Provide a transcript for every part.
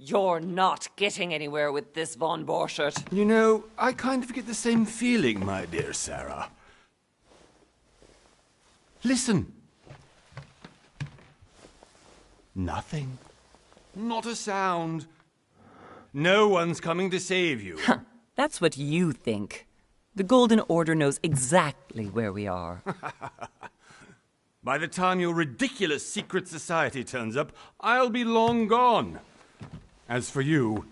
You're not getting anywhere with this, Von Borchert. You know, I kind of get the same feeling, my dear Sarah. Listen. Nothing. Not a sound. No one's coming to save you. That's what you think. The Golden Order knows exactly where we are. By the time your ridiculous secret society turns up, I'll be long gone. As for you,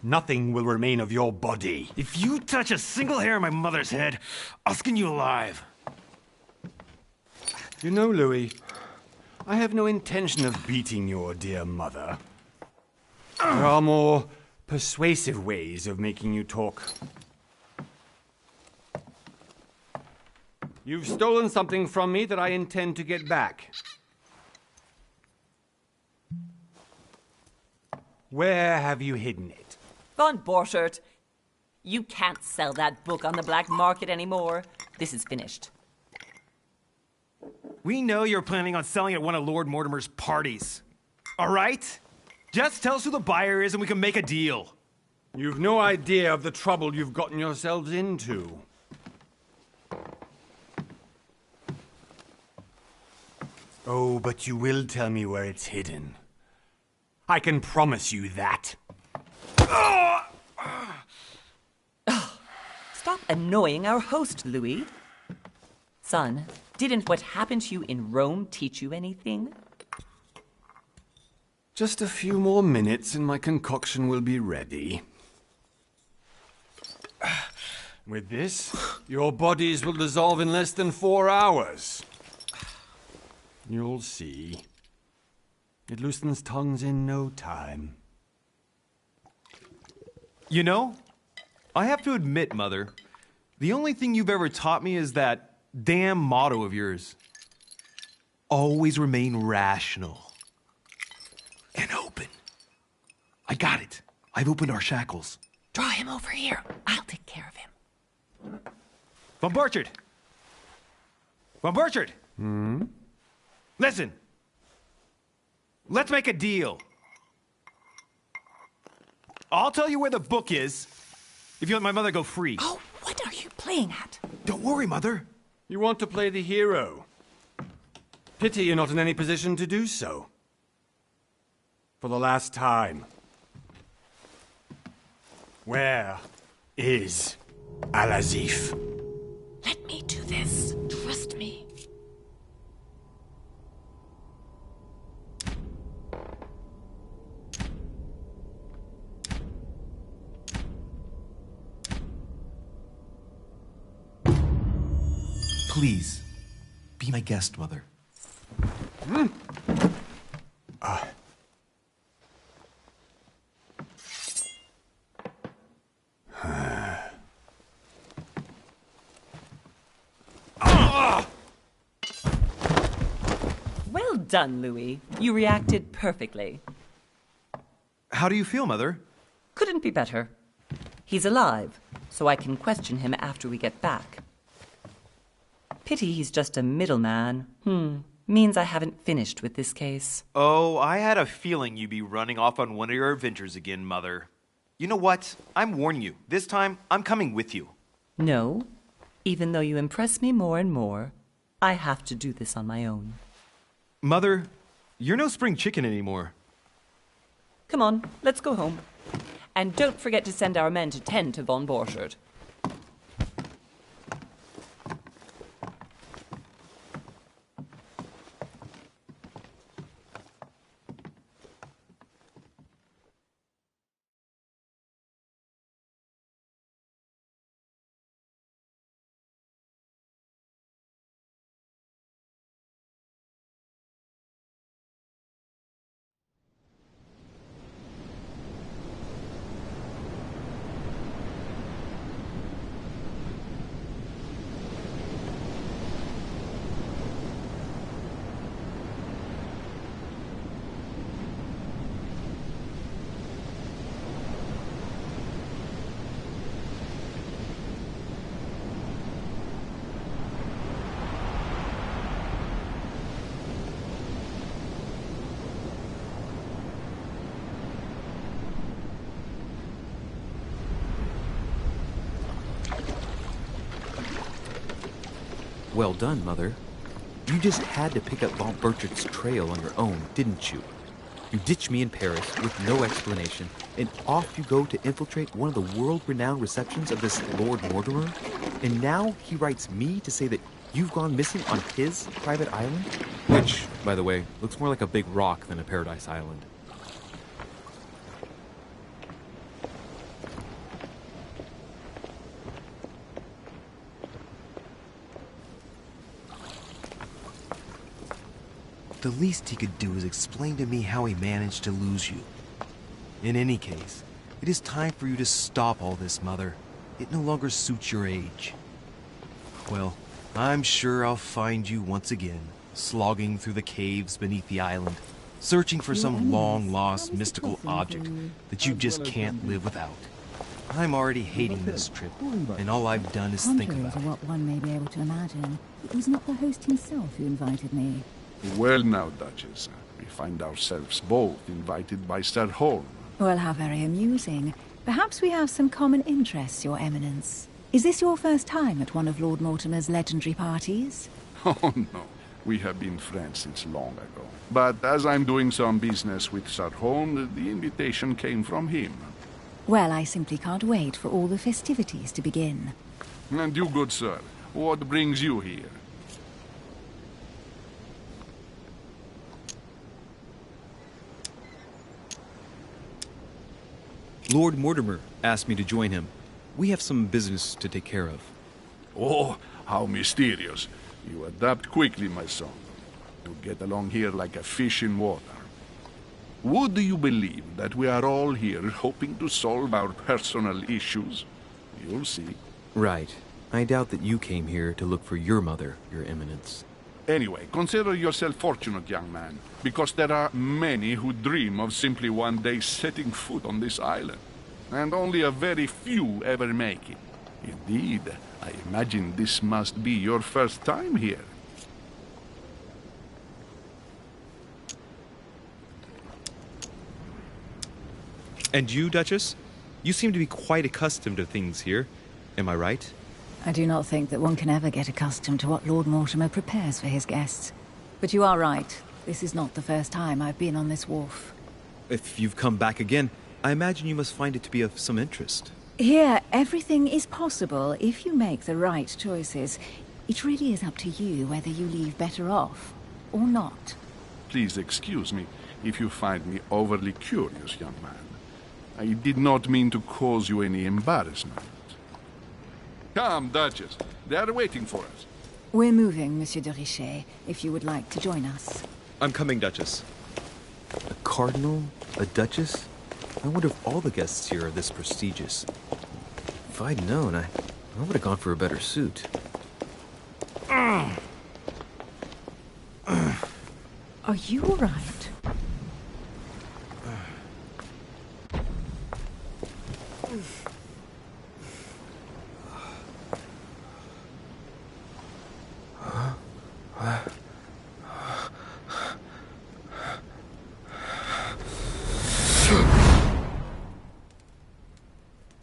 nothing will remain of your body. If you touch a single hair on my mother's head, I'll skin you alive. You know, Louis, I have no intention of beating your dear mother. There are more persuasive ways of making you talk. You've stolen something from me that I intend to get back. Where have you hidden it? Von Borchert, you can't sell that book on the black market anymore. This is finished. We know you're planning on selling at one of Lord Mortimer's parties. All right? Just tell us who the buyer is and we can make a deal. You've no idea of the trouble you've gotten yourselves into. Oh, but you will tell me where it's hidden. I can promise you that. Stop annoying our host, Louis. Son, didn't what happened to you in Rome teach you anything? Just a few more minutes and my concoction will be ready. With this, your bodies will dissolve in less than 4 hours. You'll see. It loosens tongues in no time. You know, I have to admit, Mother, the only thing you've ever taught me is that damn motto of yours. Always remain rational. And open. I got it. I've opened our shackles. Draw him over here. I'll take care of him. Von Borchert! Von Borchert! Listen. Let's make a deal. I'll tell you where the book is if you let my mother go free. Oh, what are you playing at? Don't worry, Mother. You want to play the hero. Pity you're not in any position to do so. For the last time. Where is Al-Azif? Let me do this. Trust me. Please, be my guest, Mother. Well done, Louis. You reacted perfectly. How do you feel, Mother? Couldn't be better. He's alive, so I can question him after we get back. Pity he's just a middleman. Means I haven't finished with this case. Oh, I had a feeling you'd be running off on one of your adventures again, Mother. You know what? I'm warning you. This time, I'm coming with you. No. Even though you impress me more and more, I have to do this on my own. Mother, you're no spring chicken anymore. Come on, let's go home. And don't forget to send our men to tend to Von Borchert. Well done, Mother. You just had to pick up Von Burchard's trail on your own, didn't you? You ditched me in Paris with no explanation, and off you go to infiltrate one of the world-renowned receptions of this Lord Mortimer? And now he writes me to say that you've gone missing on his private island? Which, by the way, looks more like a big rock than a paradise island. The least he could do is explain to me how he managed to lose you. In any case, it is time for you to stop all this, Mother. It no longer suits your age. Well, I'm sure I'll find you once again, slogging through the caves beneath the island, searching for some long-lost mystical object that you just can't live without. I'm already hating this trip, and all I've done is think Contrary about to it. what one may be able to imagine, it was not the host himself who invited me. Well now, Duchess, we find ourselves both invited by Sir Holm. Well, how very amusing. Perhaps we have some common interests, Your Eminence. Is this your first time at one of Lord Mortimer's legendary parties? Oh no, we have been friends since long ago. But as I'm doing some business with Sir Holm, the invitation came from him. Well, I simply can't wait for all the festivities to begin. And you, good sir, what brings you here? Lord Mortimer asked me to join him. We have some business to take care of. Oh, how mysterious. You adapt quickly, my son. You get along here like a fish in water. Would you believe that we are all here hoping to solve our personal issues? You'll see. Right. I doubt that you came here to look for your mother, Your Eminence. Anyway, consider yourself fortunate, young man, because there are many who dream of simply one day setting foot on this island, and only a very few ever make it. Indeed, I imagine this must be your first time here. And you, Duchess? You seem to be quite accustomed to things here. Am I right? I do not think that one can ever get accustomed to what Lord Mortimer prepares for his guests. But you are right. This is not the first time I've been on this wharf. If you've come back again, I imagine you must find it to be of some interest. Here, everything is possible if you make the right choices. It really is up to you whether you leave better off or not. Please excuse me if you find me overly curious, young man. I did not mean to cause you any embarrassment. Come, Duchess. They are waiting for us. We're moving, Monsieur de Richet, if you would like to join us. I'm coming, Duchess. A cardinal? A duchess? I wonder if all the guests here are this prestigious. If I'd known, I would have gone for a better suit. Are you all right?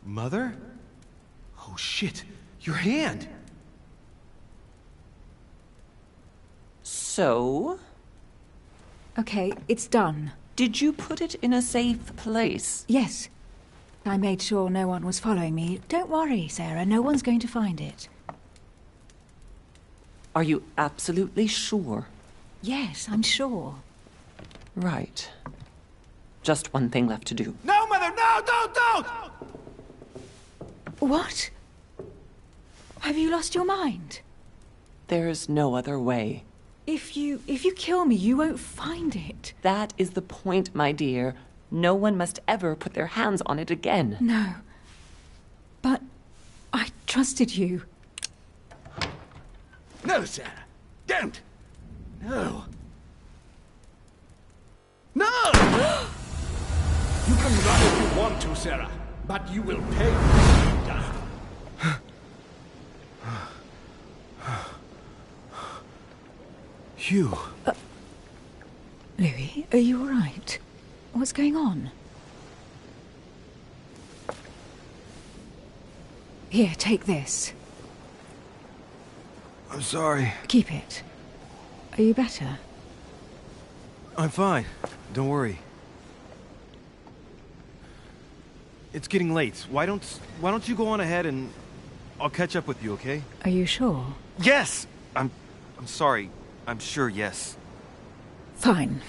Mother? Oh shit, your hand! So, Okay, it's done. did you put it in a safe place? Yes. I made sure no one was following me. Don't worry, Sarah, no one's going to find it. Are you absolutely sure? Yes, I'm sure. Right. Just one thing left to do. No, Mother, no, don't! What? Have you lost your mind? There's no other way. If you kill me, you won't find it. That is the point, my dear. No one must ever put their hands on it again. No. But I trusted you. No, Sarah, don't! No. No! You can run if you want to, Sarah, but you will pay. Hugh. Louis, are you all right? What's going on? Here, take this. I'm sorry. Keep it. Are you better? I'm fine. Don't worry. It's getting late. Why don't you go on ahead and I'll catch up with you, okay? Are you sure? Yes! I'm sorry. I'm sure, yes. Fine.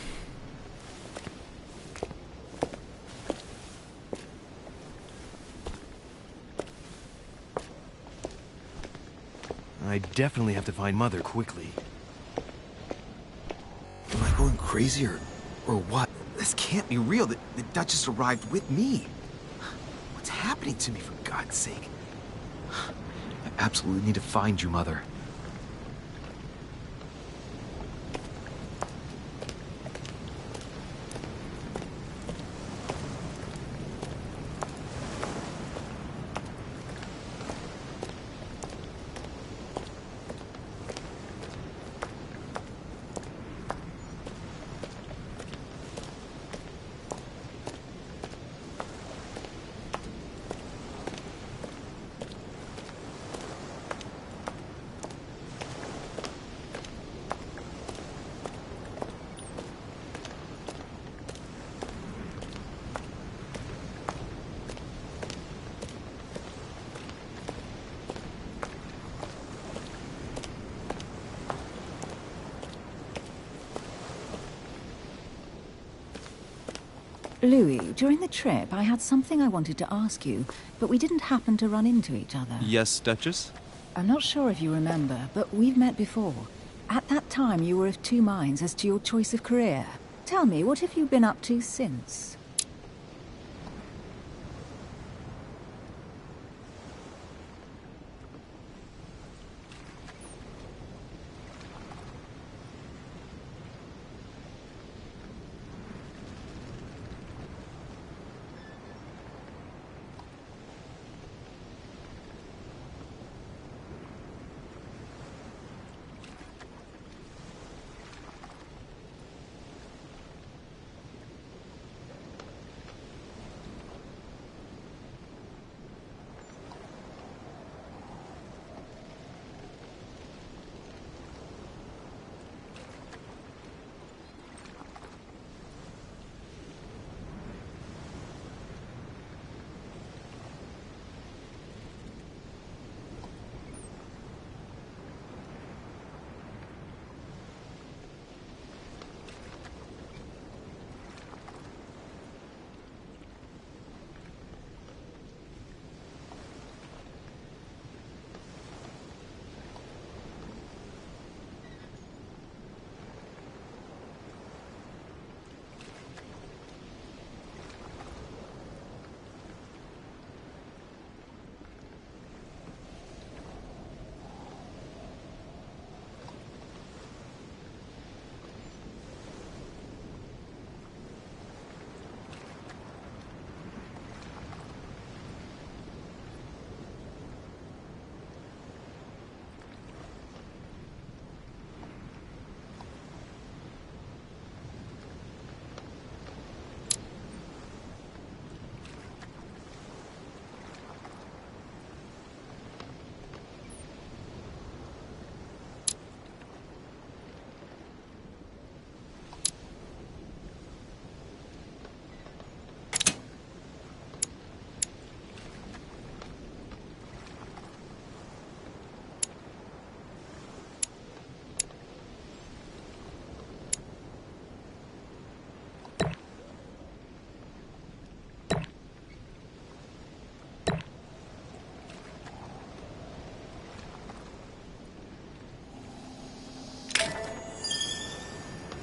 I definitely have to find Mother quickly. Am I going crazy or what? This can't be real. The Duchess arrived with me. What's happening to me, for God's sake? I absolutely need to find you, Mother. Louis, during the trip, I had something I wanted to ask you, but we didn't happen to run into each other. Yes, Duchess? I'm not sure if you remember, but we've met before. At that time, you were of two minds as to your choice of career. Tell me, what have you been up to since?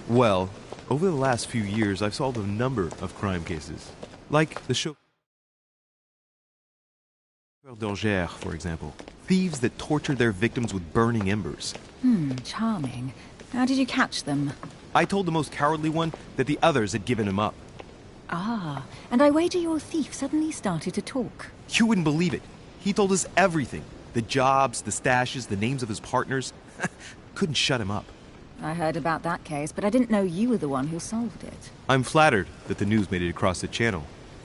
Well, over the last few years, I've solved a number of crime cases. Like the chauffeur d'Angers, for example. Thieves that tortured their victims with burning embers. Charming. How did you catch them? I told the most cowardly one that the others had given him up. Ah, and I wager your thief suddenly started to talk. You wouldn't believe it. He told us everything. The jobs, the stashes, the names of his partners. Couldn't shut him up. I heard about that case, but I didn't know you were the one who solved it. I'm flattered that the news made it across the channel.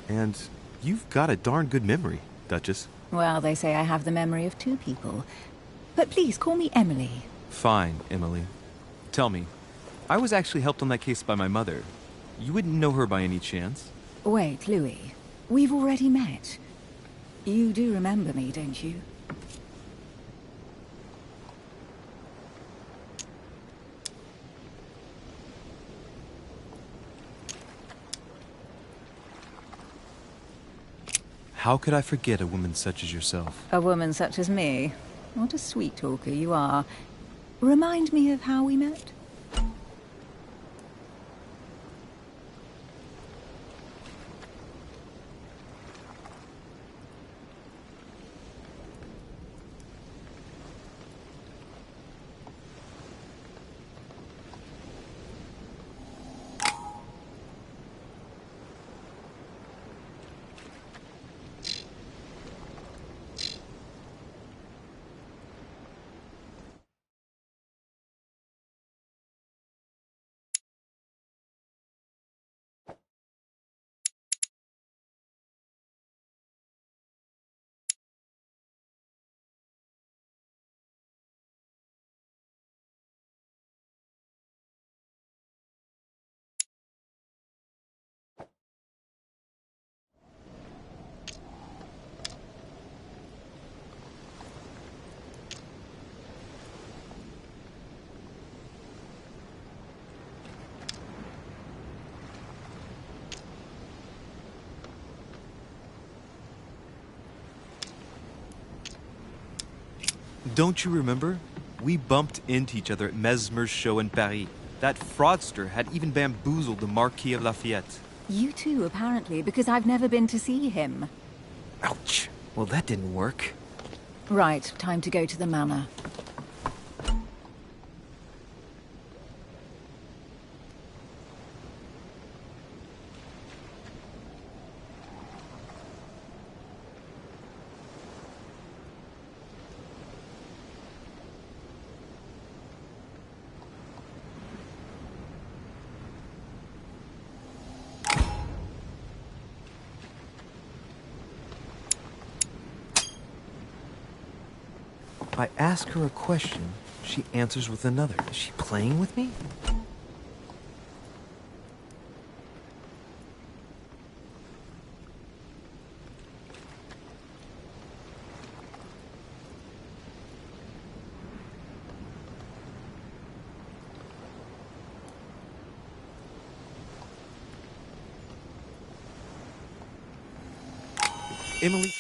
And you've got a darn good memory, Duchess. Well, they say I have the memory of two people. But please, call me Emily. Fine, Emily. Tell me, I was actually helped on that case by my mother. You wouldn't know her by any chance? Wait, Louis. We've already met. You do remember me, don't you? How could I forget a woman such as yourself? A woman such as me? What a sweet talker you are. Remind me of how we met? Don't you remember? We bumped into each other at Mesmer's show in Paris. That fraudster had even bamboozled the Marquis of Lafayette. You too, apparently, because I've never been to see him. Ouch! Well, that didn't work. Right, time to go to the manor. I ask her a question, she answers with another. Is she playing with me? Emily...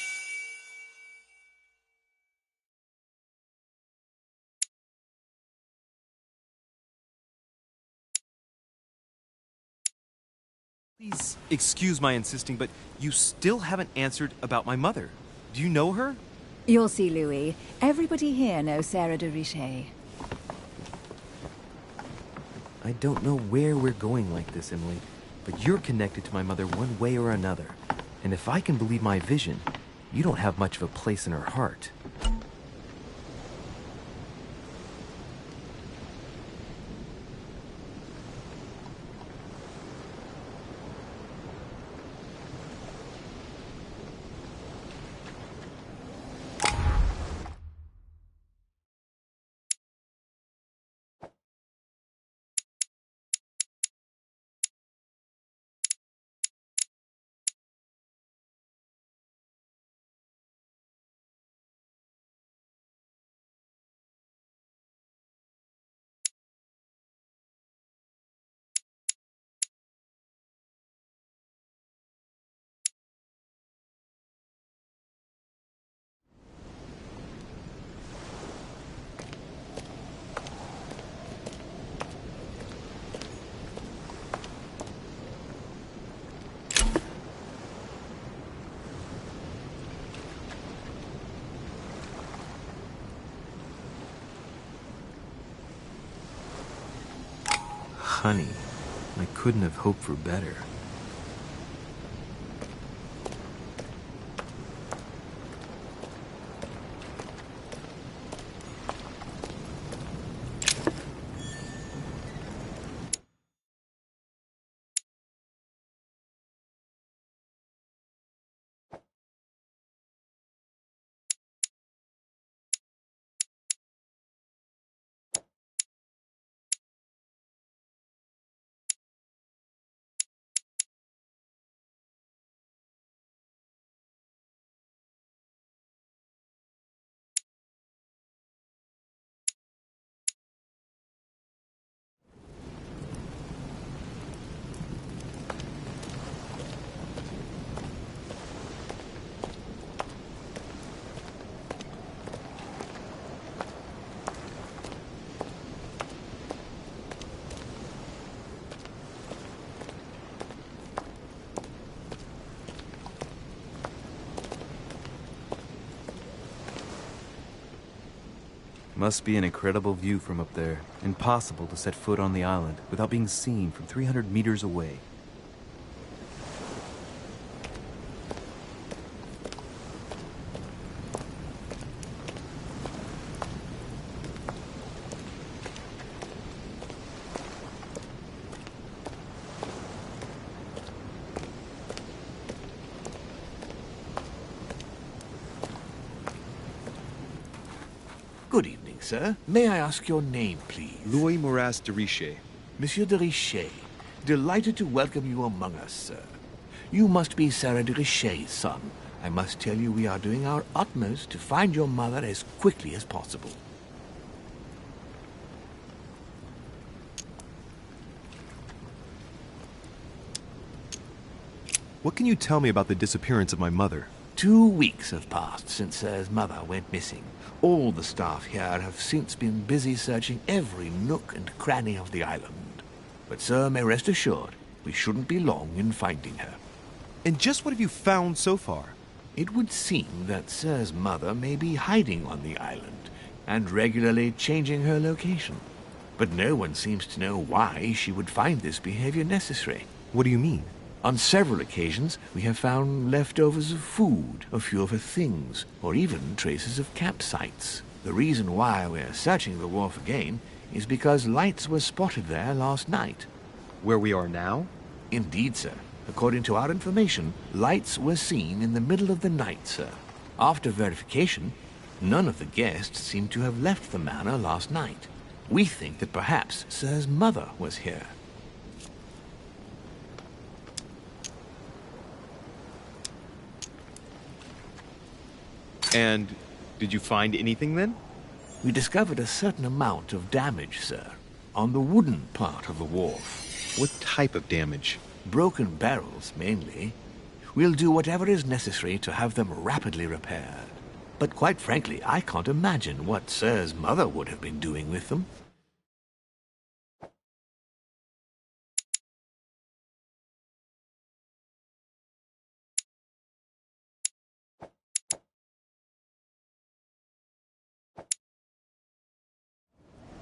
Please excuse my insisting, but you still haven't answered about my mother. Do you know her? You'll see, Louis. Everybody here knows Sarah de Richet. I don't know where we're going like this, Emily, but you're connected to my mother one way or another. And if I can believe my vision, you don't have much of a place in her heart. Honey, I couldn't have hoped for better. Must be an incredible view from up there. Impossible to set foot on the island without being seen from 300 meters away. Good evening, sir. May I ask your name, please? Louis Moras de Richer. Monsieur de Richer. Delighted to welcome you among us, sir. You must be Sarah de Richer's son. I must tell you we are doing our utmost to find your mother as quickly as possible. What can you tell me about the disappearance of my mother? 2 weeks have passed since Sir's mother went missing. All the staff here have since been busy searching every nook and cranny of the island. But Sir may rest assured, we shouldn't be long in finding her. And just what have you found so far? It would seem that Sir's mother may be hiding on the island and regularly changing her location. But no one seems to know why she would find this behavior necessary. What do you mean? On several occasions, we have found leftovers of food, a few of her things, or even traces of campsites. The reason why we're searching the wharf again is because lights were spotted there last night. Where we are now? Indeed, sir. According to our information, lights were seen in the middle of the night, sir. After verification, none of the guests seem to have left the manor last night. We think that perhaps Sir's mother was here. And did you find anything then? We discovered a certain amount of damage, sir, on the wooden part of the wharf. What type of damage? Broken barrels, mainly. We'll do whatever is necessary to have them rapidly repaired. But quite frankly, I can't imagine what Sir's mother would have been doing with them.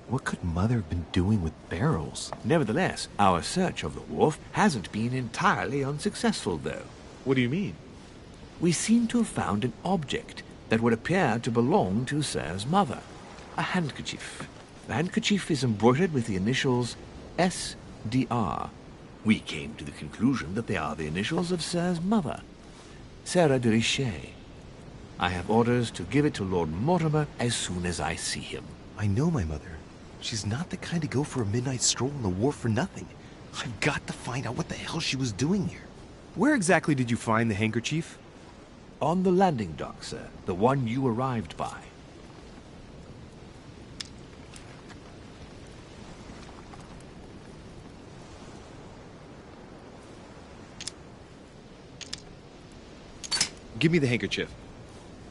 What could Mother have been doing with barrels? Nevertheless, our search of the wharf hasn't been entirely unsuccessful, though. What do you mean? We seem to have found an object that would appear to belong to Sir's mother. A handkerchief. The handkerchief is embroidered with the initials SDR. We came to the conclusion that they are the initials of Sir's mother, Sarah de Richer. I have orders to give it to Lord Mortimer as soon as I see him. I know my mother. She's not the kind to go for a midnight stroll on the wharf for nothing. I've got to find out what the hell she was doing here. Where exactly did you find the handkerchief? On the landing dock, sir. The one you arrived by. Give me the handkerchief.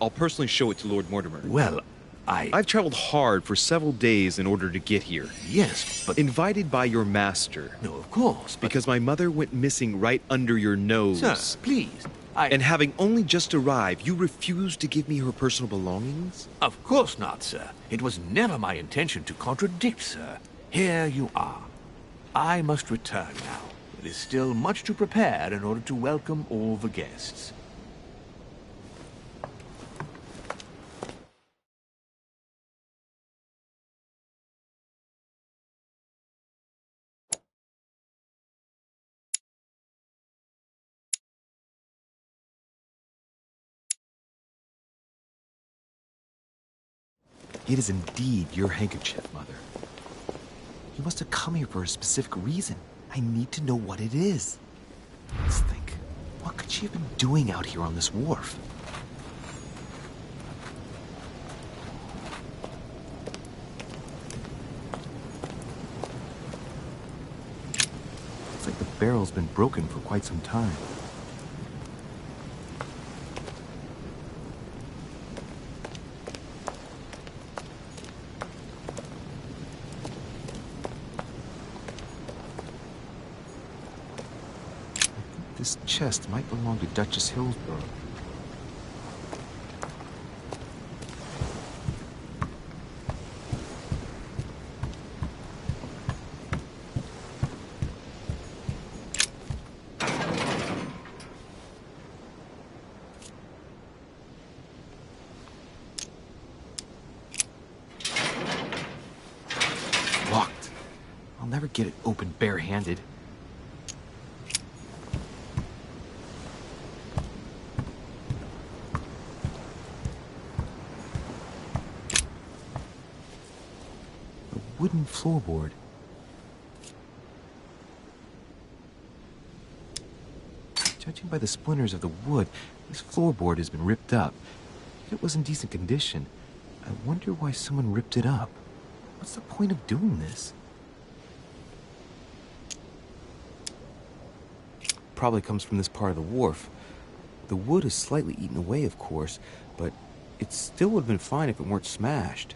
I'll personally show it to Lord Mortimer. Well, I've traveled hard for several days in order to get here. Yes, but... Invited by your master. No, of course, but... Because my mother went missing right under your nose. Sir, please, And having only just arrived, you refused to give me her personal belongings? Of course not, sir. It was never my intention to contradict, sir. Here you are. I must return now. It is still much to prepare in order to welcome all the guests. It is indeed your handkerchief, Mother. You must have come here for a specific reason. I need to know what it is. Let's think. What could she have been doing out here on this wharf? Looks like the barrel's been broken for quite some time. This chest might belong to Duchess Hillsborough. get it open barehanded. A wooden floorboard. Judging by the splinters of the wood, this floorboard has been ripped up. It was in decent condition. I wonder why someone ripped it up. What's the point of doing this? Probably comes from this part of the wharf. The wood is slightly eaten away, of course, but it still would have been fine if it weren't smashed.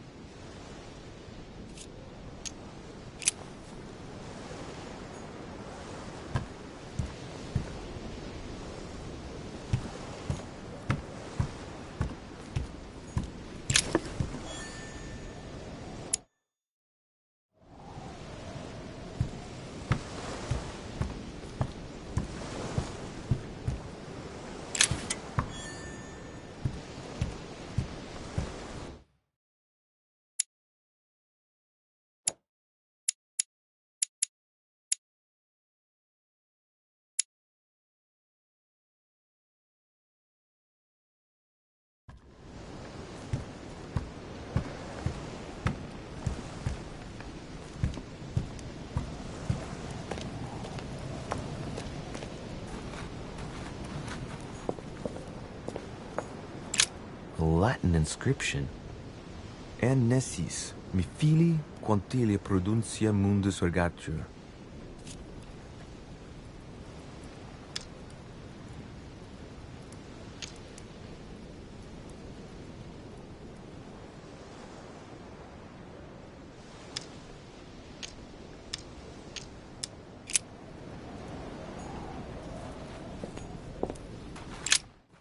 A Latin inscription. En nessis, mi fili, quantilia produncia mundus ergatur.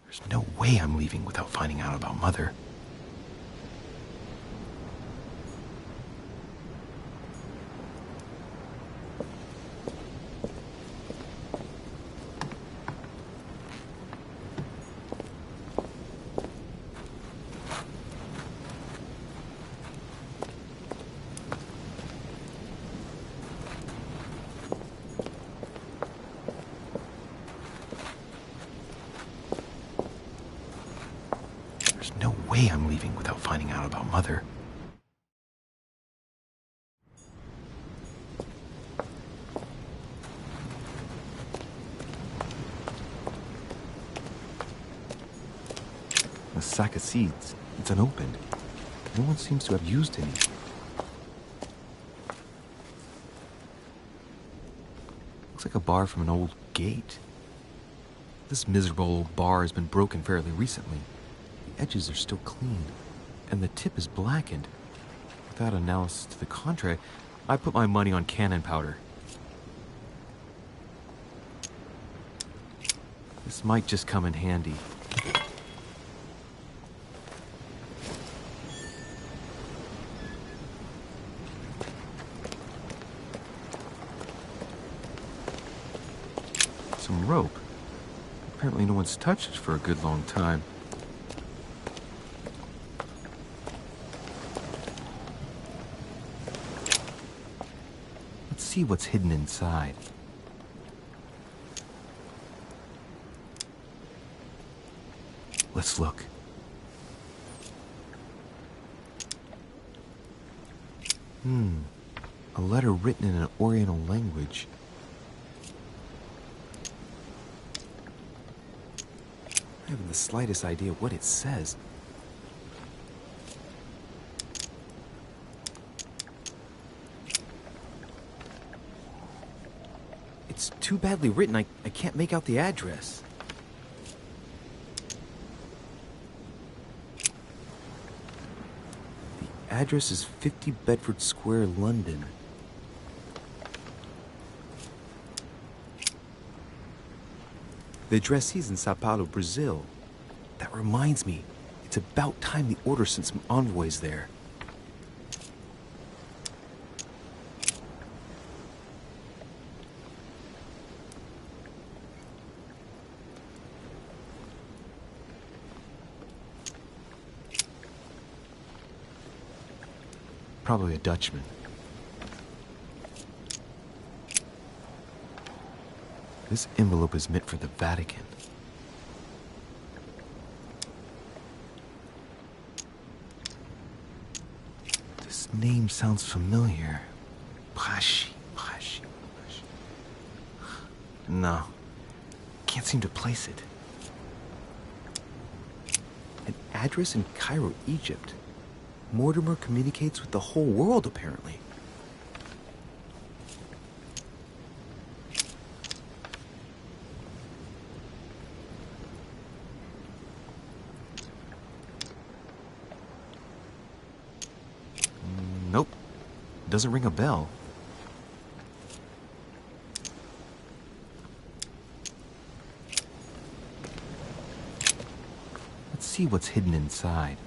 There's no way I'm leaving without finding out about Mother. I'm leaving without finding out about Mother. A sack of seeds. It's unopened. No one seems to have used any. Looks like a bar from an old gate. This miserable old bar has been broken fairly recently. The edges are still clean, and the tip is blackened. Without analysis to the contrary, I put my money on cannon powder. This might just come in handy. Some rope. Apparently no one's touched it for a good long time. See what's hidden inside. Let's look. A letter written in an Oriental language. I haven't the slightest idea what it says. It's too badly written, I can't make out the address. The address is 50 Bedford Square, London. The addressee's in Sao Paulo, Brazil. That reminds me, it's about time the Order sent some envoys there. Probably a Dutchman. This envelope is meant for the Vatican. This name sounds familiar. Prashi. No. Can't seem to place it. An address in Cairo, Egypt. Mortimer communicates with the whole world, apparently. Nope. Doesn't ring a bell. Let's see what's hidden inside.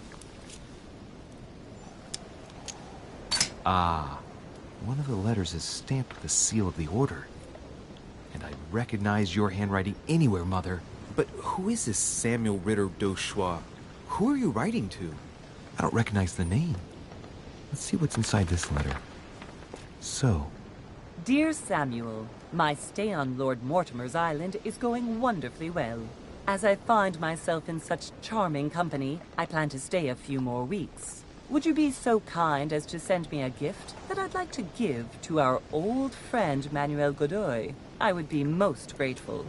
Ah, one of the letters is stamped with the seal of the Order. And I recognize your handwriting anywhere, Mother. But who is this Samuel Ritter d'Auchois? Who are you writing to? I don't recognize the name. Let's see what's inside this letter. So, Dear Samuel, my stay on Lord Mortimer's island is going wonderfully well. As I find myself in such charming company, I plan to stay a few more weeks. Would you be so kind as to send me a gift that I'd like to give to our old friend Manuel Godoy? I would be most grateful.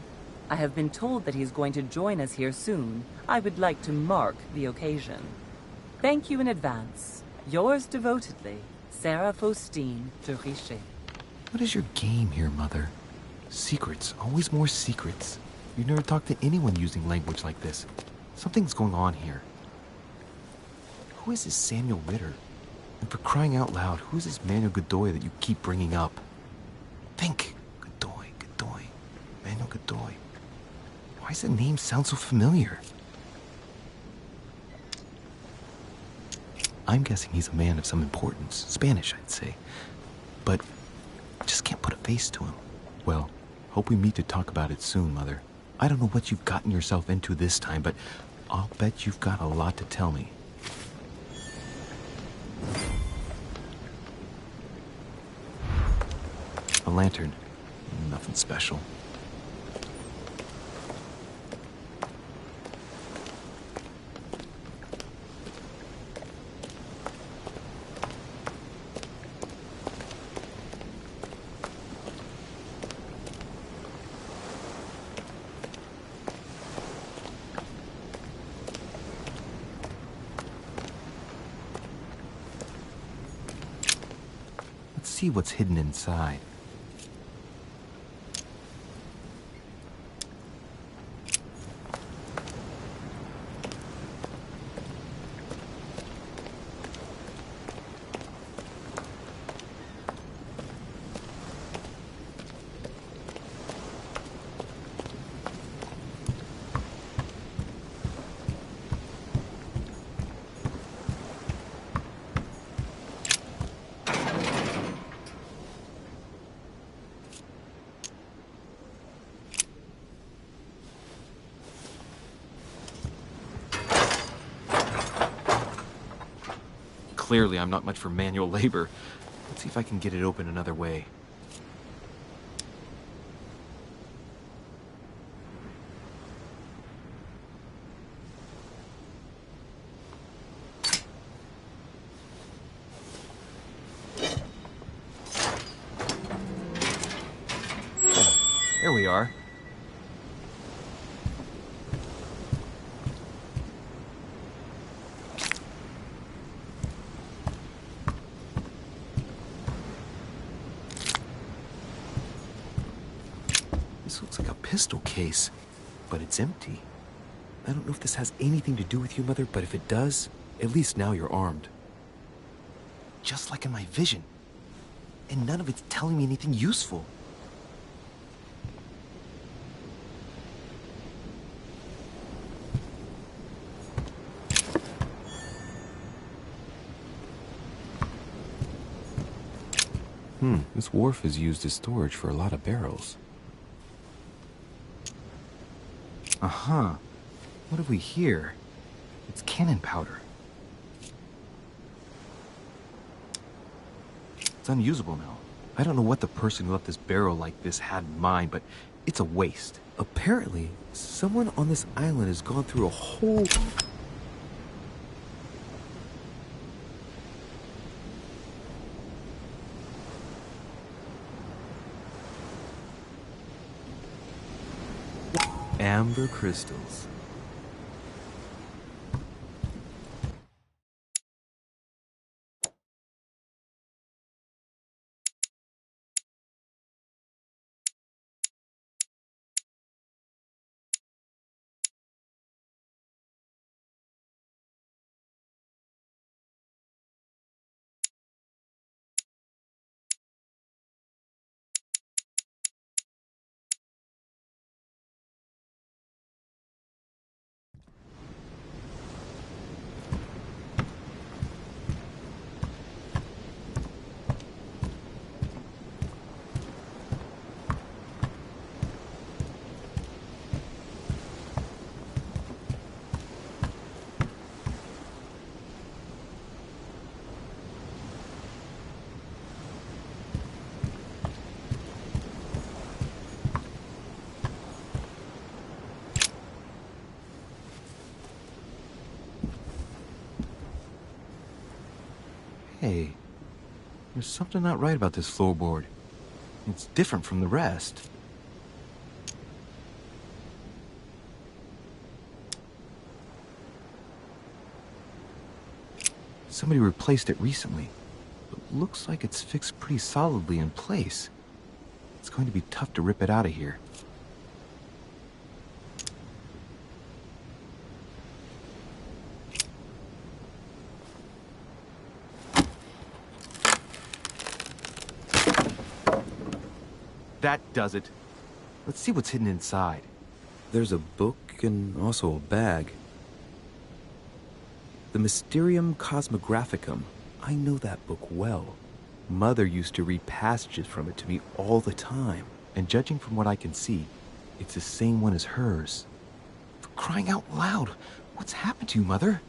I have been told that he's going to join us here soon. I would like to mark the occasion. Thank you in advance. Yours devotedly, Sarah Faustine de Richer. what is your game here, Mother? Secrets, always more secrets. You never talk to anyone using language like this. Something's going on here. Who is this Samuel Ritter? And for crying out loud, who is this Manuel Godoy that you keep bringing up? Think. Godoy. Manuel Godoy. Why does the name sound so familiar? I'm guessing he's a man of some importance. Spanish, I'd say. But just can't put a face to him. Well, hope we meet to talk about it soon, Mother. I don't know what you've gotten yourself into this time, but I'll bet you've got a lot to tell me. A lantern. Nothing special. Let's see what's hidden inside. Clearly, I'm not much for manual labor. Let's see if I can get it open another way. There we are. This looks like a pistol case, but it's empty. I don't know if this has anything to do with you, Mother, but if it does, at least now you're armed. Just like in my vision. And none of it's telling me anything useful. This wharf is used as storage for a lot of barrels. Uh-huh. What have we here? It's cannon powder. It's unusable now. I don't know what the person who left this barrel like this had in mind, but It's a waste. Apparently, someone on this island has gone through a whole... Amber crystals. Hey, there's something not right about this floorboard. It's different from the rest. Somebody replaced it recently, but looks like it's fixed pretty solidly in place. It's going to be tough to rip it out of here. That does it. Let's see what's hidden inside. There's a book and also a bag. The Mysterium Cosmographicum. I know that book well. Mother used to read passages from it to me all the time. And judging from what I can see, it's the same one as hers. For crying out loud, what's happened to you, Mother?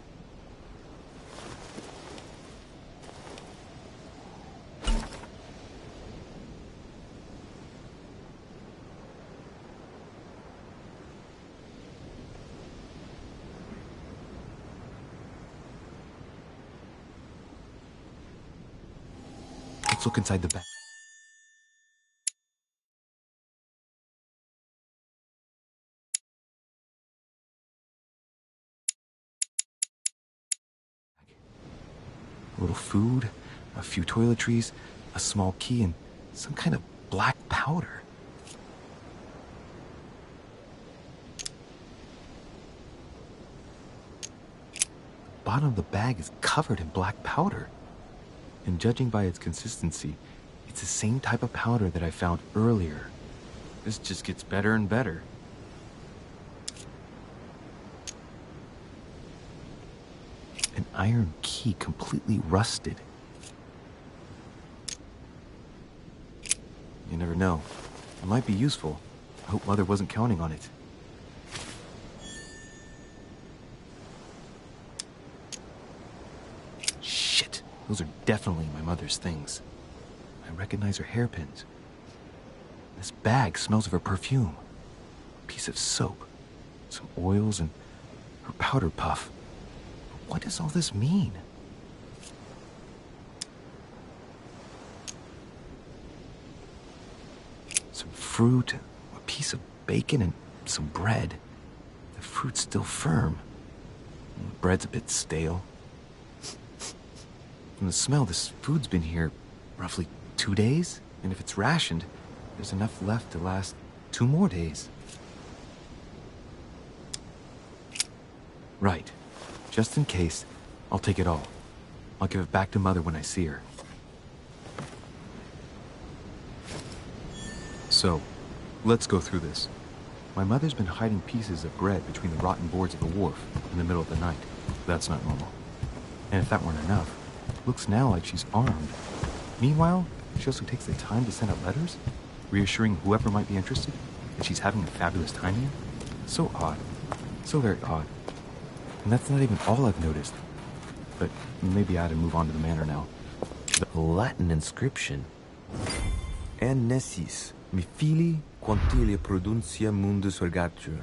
Let's look inside the bag. A little food, a few toiletries, a small key, and some kind of black powder. The bottom of the bag is covered in black powder. And judging by its consistency, it's the same type of powder that I found earlier. This just gets better and better. An iron key completely rusted. You never know. It might be useful. I hope Mother wasn't counting on it. Those are definitely my mother's things. I recognize her hairpins. This bag smells of her perfume. A piece of soap, some oils, and her powder puff. What does all this mean? Some fruit, a piece of bacon, and some bread. The fruit's still firm. The bread's a bit stale. From the smell, this food's been here roughly 2 days, and if it's rationed, there's enough left to last 2 more days. Right. Just in case, I'll take it all. I'll give it back to Mother when I see her. So, let's go through this. My mother's been hiding pieces of bread between the rotten boards of the wharf in the middle of the night. That's not normal. And if that weren't enough, looks now like she's armed. Meanwhile, she also takes the time to send out letters, reassuring whoever might be interested that she's having a fabulous time here. So odd. So very odd. And that's not even all I've noticed. But maybe I ought to move on to the manor now. The Latin inscription. Annesis, mi fili quantilia produncia mundus ergatur.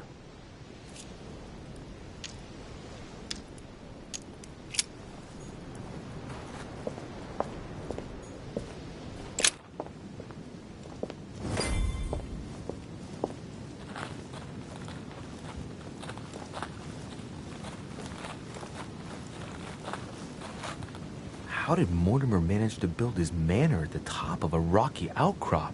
How did Mortimer manage to build his manor at the top of a rocky outcrop?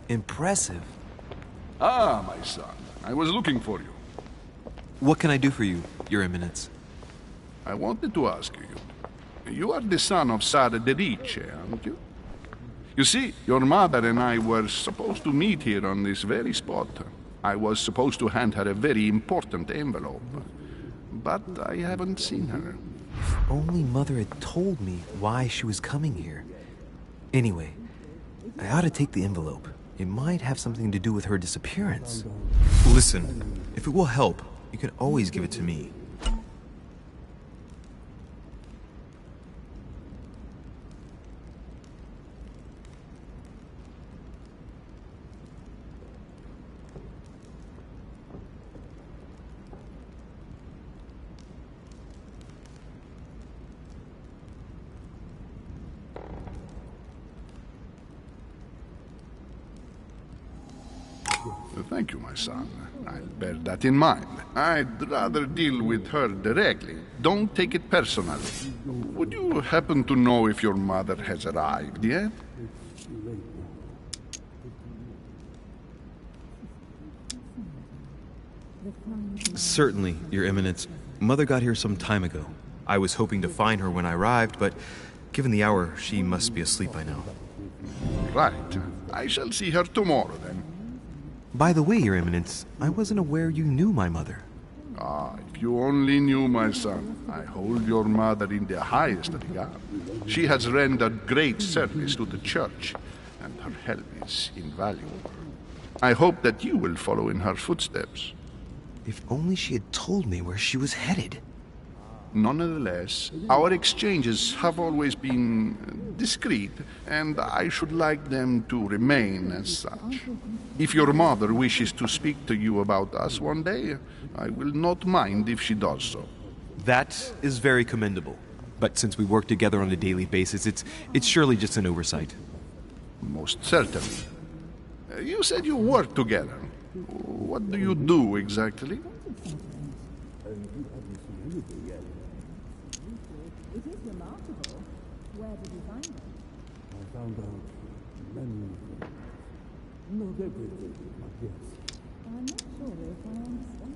Impressive. Ah, my son. I was looking for you. What can I do for you, Your Eminence? I wanted to ask you. You are the son of Sara de Riche, aren't you? You see, your mother and I were supposed to meet here on this very spot. I was supposed to hand her a very important envelope. But I haven't seen her. If only Mother had told me why she was coming here. Anyway, I ought to take the envelope. It might have something to do with her disappearance. Listen, if it will help, you can always give it to me. Thank you, my son. I'll bear that in mind. I'd rather deal with her directly. Don't take it personally. Would you happen to know if your mother has arrived yet? Certainly, Your Eminence. Mother got here some time ago. I was hoping to find her when I arrived, but given the hour, she must be asleep by now. Right. I shall see her tomorrow, then. By the way, Your Eminence, I wasn't aware you knew my mother. Ah, if you only knew, my son. I hold your mother in the highest regard. She has rendered great service to the church, and her help is invaluable. I hope that you will follow in her footsteps. If only she had told me where she was headed. Nonetheless, our exchanges have always been discreet, and I should like them to remain as such. If your mother wishes to speak to you about us one day, I will not mind if she does so. That is very commendable. But since we work together on a daily basis, it's surely just an oversight. Most certainly. You said you work together. What do you do exactly? It is remarkable. Where did you find it? I found out many things. Not everything, I guess. I'm not sure if I understand.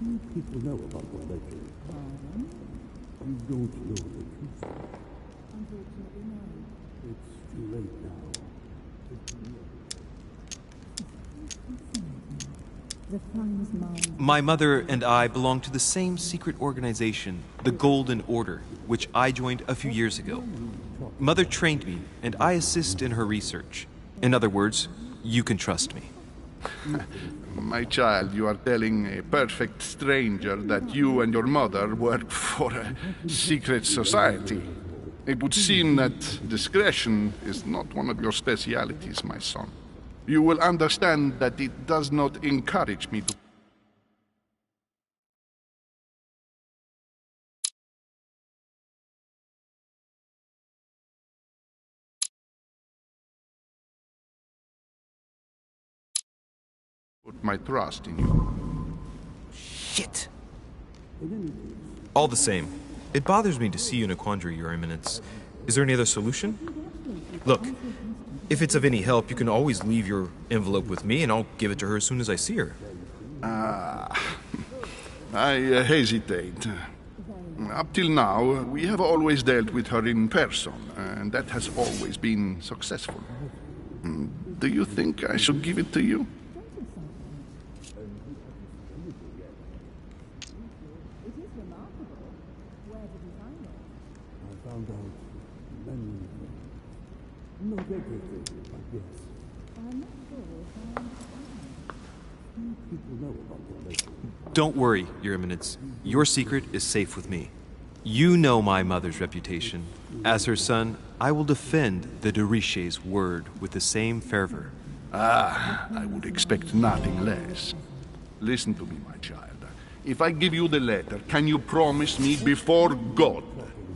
Few people know about what I do. Pardon? You don't know the truth. Unfortunately, no. It's too late now. The Fun's mind. My mother and I belong to the same secret organization, the Golden Order, which I joined a few years ago. Mother trained me, and I assist in her research. In other words, you can trust me. My child, you are telling a perfect stranger that you and your mother work for a secret society. It would seem that discretion is not one of your specialities, my son. You will understand that it does not encourage me to... put my trust in you. Shit! All the same, It bothers me to see you in a quandary, Your Eminence. Is there any other solution? Look, if it's of any help, you can always leave your envelope with me and I'll give it to her as soon as I see her. I hesitate. Up till now, we have always dealt with her in person, and that has always been successful. Do you think I should give it to you? I found out many things. Not everything, but yes. I'm not sure. Few people know about the Laith. Don't worry, Your Eminence. Your secret is safe with me. You know my mother's reputation. As her son, I will defend the de Richet's word with the same fervor. I would expect nothing less. Listen to me, my child. If I give you the letter, can you promise me before God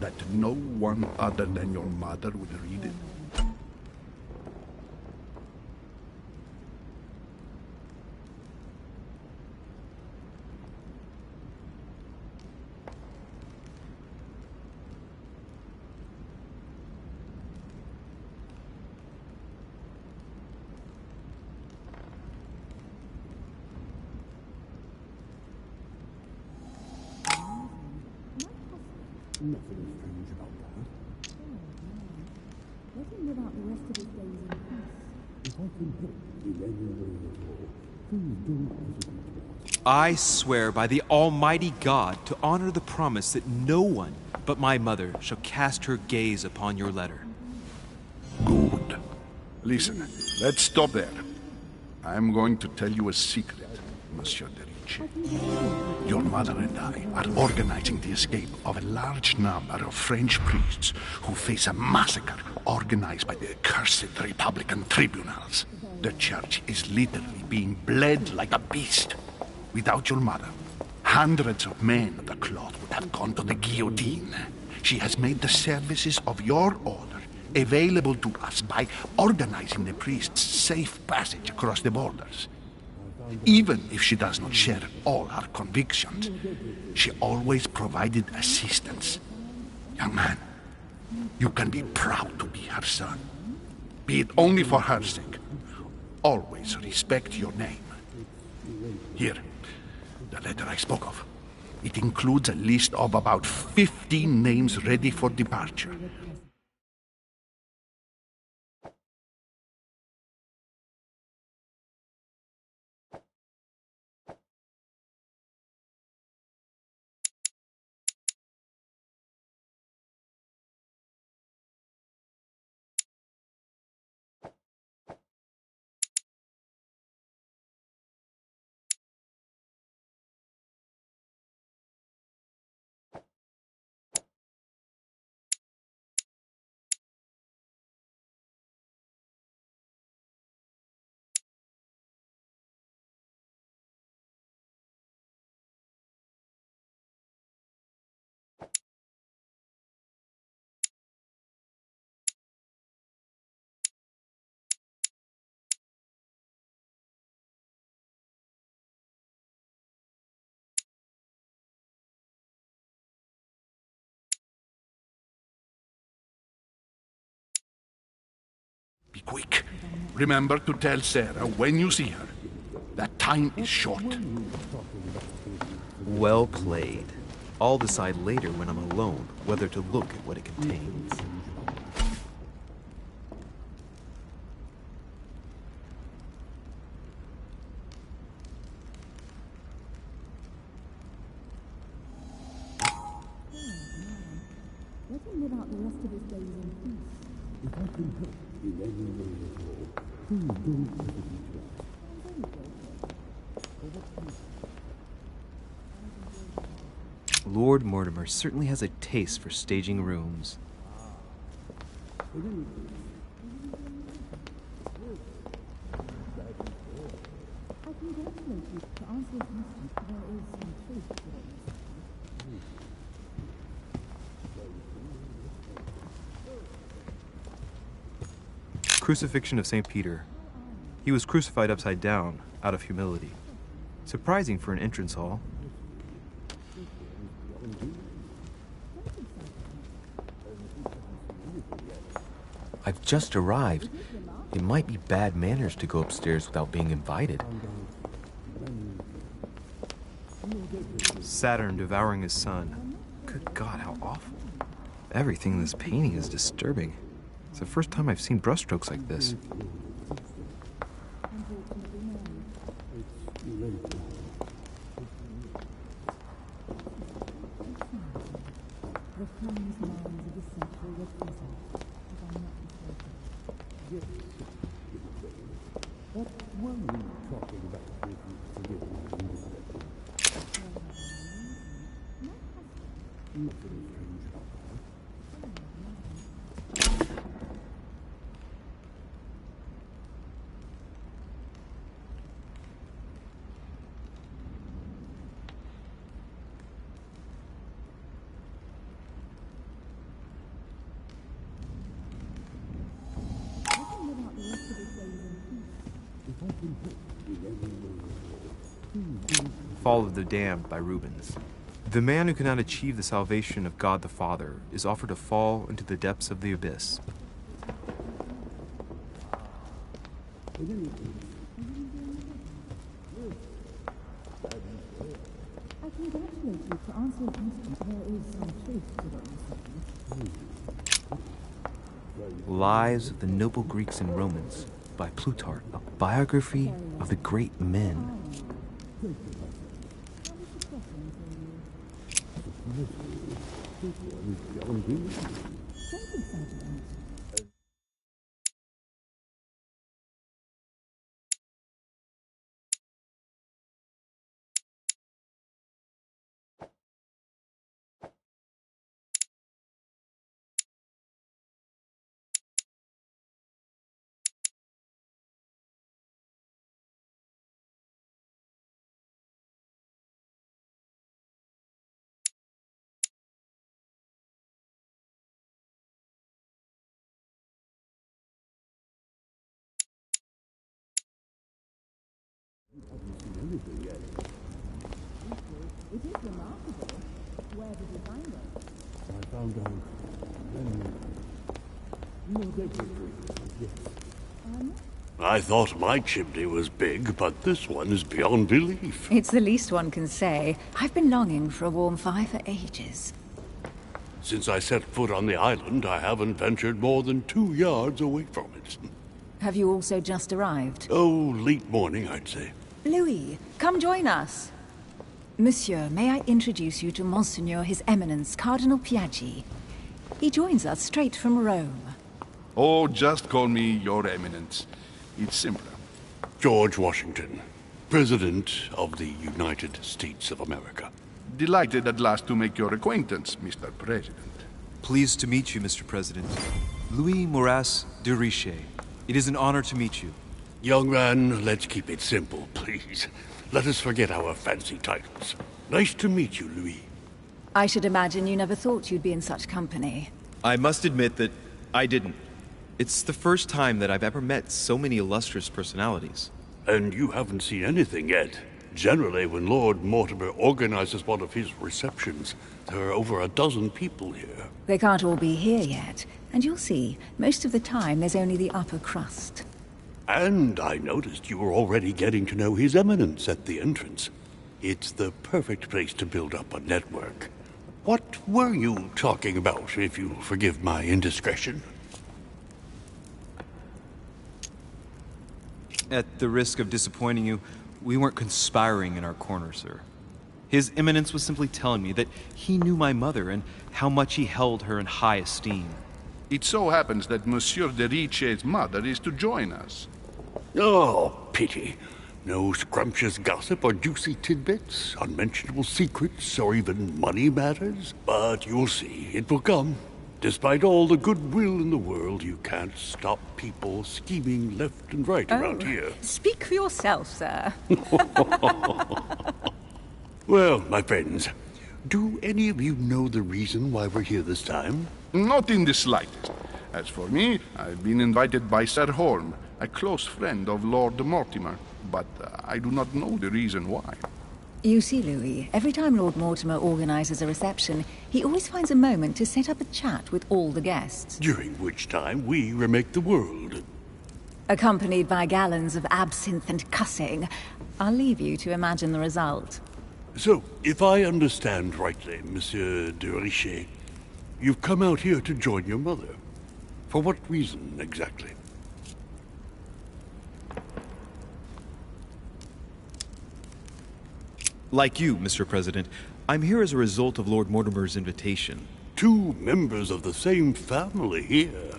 that no one other than your mother will read it? Nothing strange about that. Let him live out the rest of his days in peace. If I can help in any way at all, please don't hesitate to ask. I swear by the Almighty God to honor the promise that no one but my mother shall cast her gaze upon your letter. Good. Listen, let's stop there. I'm going to tell you a secret, Monsieur de Ricci. Your mother and I are organizing the escape of a large number of French priests who face a massacre organized by the accursed Republican tribunals. The church is literally being bled like a beast. Without your mother, hundreds of men of the cloth would have gone to the guillotine. She has made the services of your order available to us by organizing the priests' safe passage across the borders. Even if she does not share all our convictions, she always provided assistance. Young man, you can be proud to be her son. Be it only for her sake. Always respect your name. Here, the letter I spoke of. It includes a list of about 15 names ready for departure. Be quick. Remember to tell Sarah when you see her that time is short. Well played. I'll decide later when I'm alone whether to look at what it contains. Let him live out the rest of his days in peace. If I can help in any way at all, please don't hesitate to ask. Lord Mortimer certainly has a taste for staging rooms. I congratulate you. To answer your question, there is some truth to it. Crucifixion of St. Peter. He was crucified upside down, out of humility. Surprising for an entrance hall. I've just arrived. It might be bad manners to go upstairs without being invited. Saturn devouring his son. Good God, how awful. Everything in this painting is disturbing. It's the first time I've seen brushstrokes like this. Fall of the Damned by Rubens. The man who cannot achieve the salvation of God the Father is offered to fall into the depths of the abyss. I congratulate you for answering the question. There is some truth to what you say. Lives of the Noble Greeks and Romans by Plutarch, a biography of the great men. It is remarkable. Where did you find it? I found out. No, yes. I thought my chimney was big, but this one is beyond belief. It's the least one can say. I've been longing for a warm fire for ages. Since I set foot on the island, I haven't ventured more than 2 yards away from it. Have you also just arrived? Oh, late morning, I'd say. Louis, come join us. Monsieur, may I introduce you to Monseigneur His Eminence, Cardinal Piaggi. He joins us straight from Rome. Oh, just call me Your Eminence. It's simpler. George Washington, President of the United States of America. Delighted at last to make your acquaintance, Mr. President. Pleased to meet you, Mr. President. Louis Moras de Riche. It is an honor to meet you. Young man, let's keep it simple, please. Let us forget our fancy titles. Nice to meet you, Louis. I should imagine you never thought you'd be in such company. I must admit that I didn't. It's the first time that I've ever met so many illustrious personalities. And you haven't seen anything yet. Generally, when Lord Mortimer organizes one of his receptions, there are over a dozen people here. They can't all be here yet, and you'll see, most of the time there's only the upper crust. And I noticed you were already getting to know His Eminence at the entrance. It's the perfect place to build up a network. What were you talking about, if you forgive my indiscretion? At the risk of disappointing you, we weren't conspiring in our corner, sir. His Eminence was simply telling me that he knew my mother and how much he held her in high esteem. It so happens that Monsieur de Riche's mother is to join us. Oh, pity. No scrumptious gossip or juicy tidbits, unmentionable secrets, or even money matters. But you'll see, it will come. Despite all the goodwill in the world, you can't stop people scheming left and right around here. Speak for yourself, sir. Well, my friends, do any of you know the reason why we're here this time? Not in the slightest. As for me, I've been invited by Sir Holm, a close friend of Lord Mortimer, but I do not know the reason why. You see, Louis, every time Lord Mortimer organizes a reception, he always finds a moment to set up a chat with all the guests. During which time we remake the world. Accompanied by gallons of absinthe and cussing. I'll leave you to imagine the result. So, if I understand rightly, Monsieur de Richet, you've come out here to join your mother. For what reason, exactly? Like you, Mr. President, I'm here as a result of Lord Mortimer's invitation. 2 members of the same family here.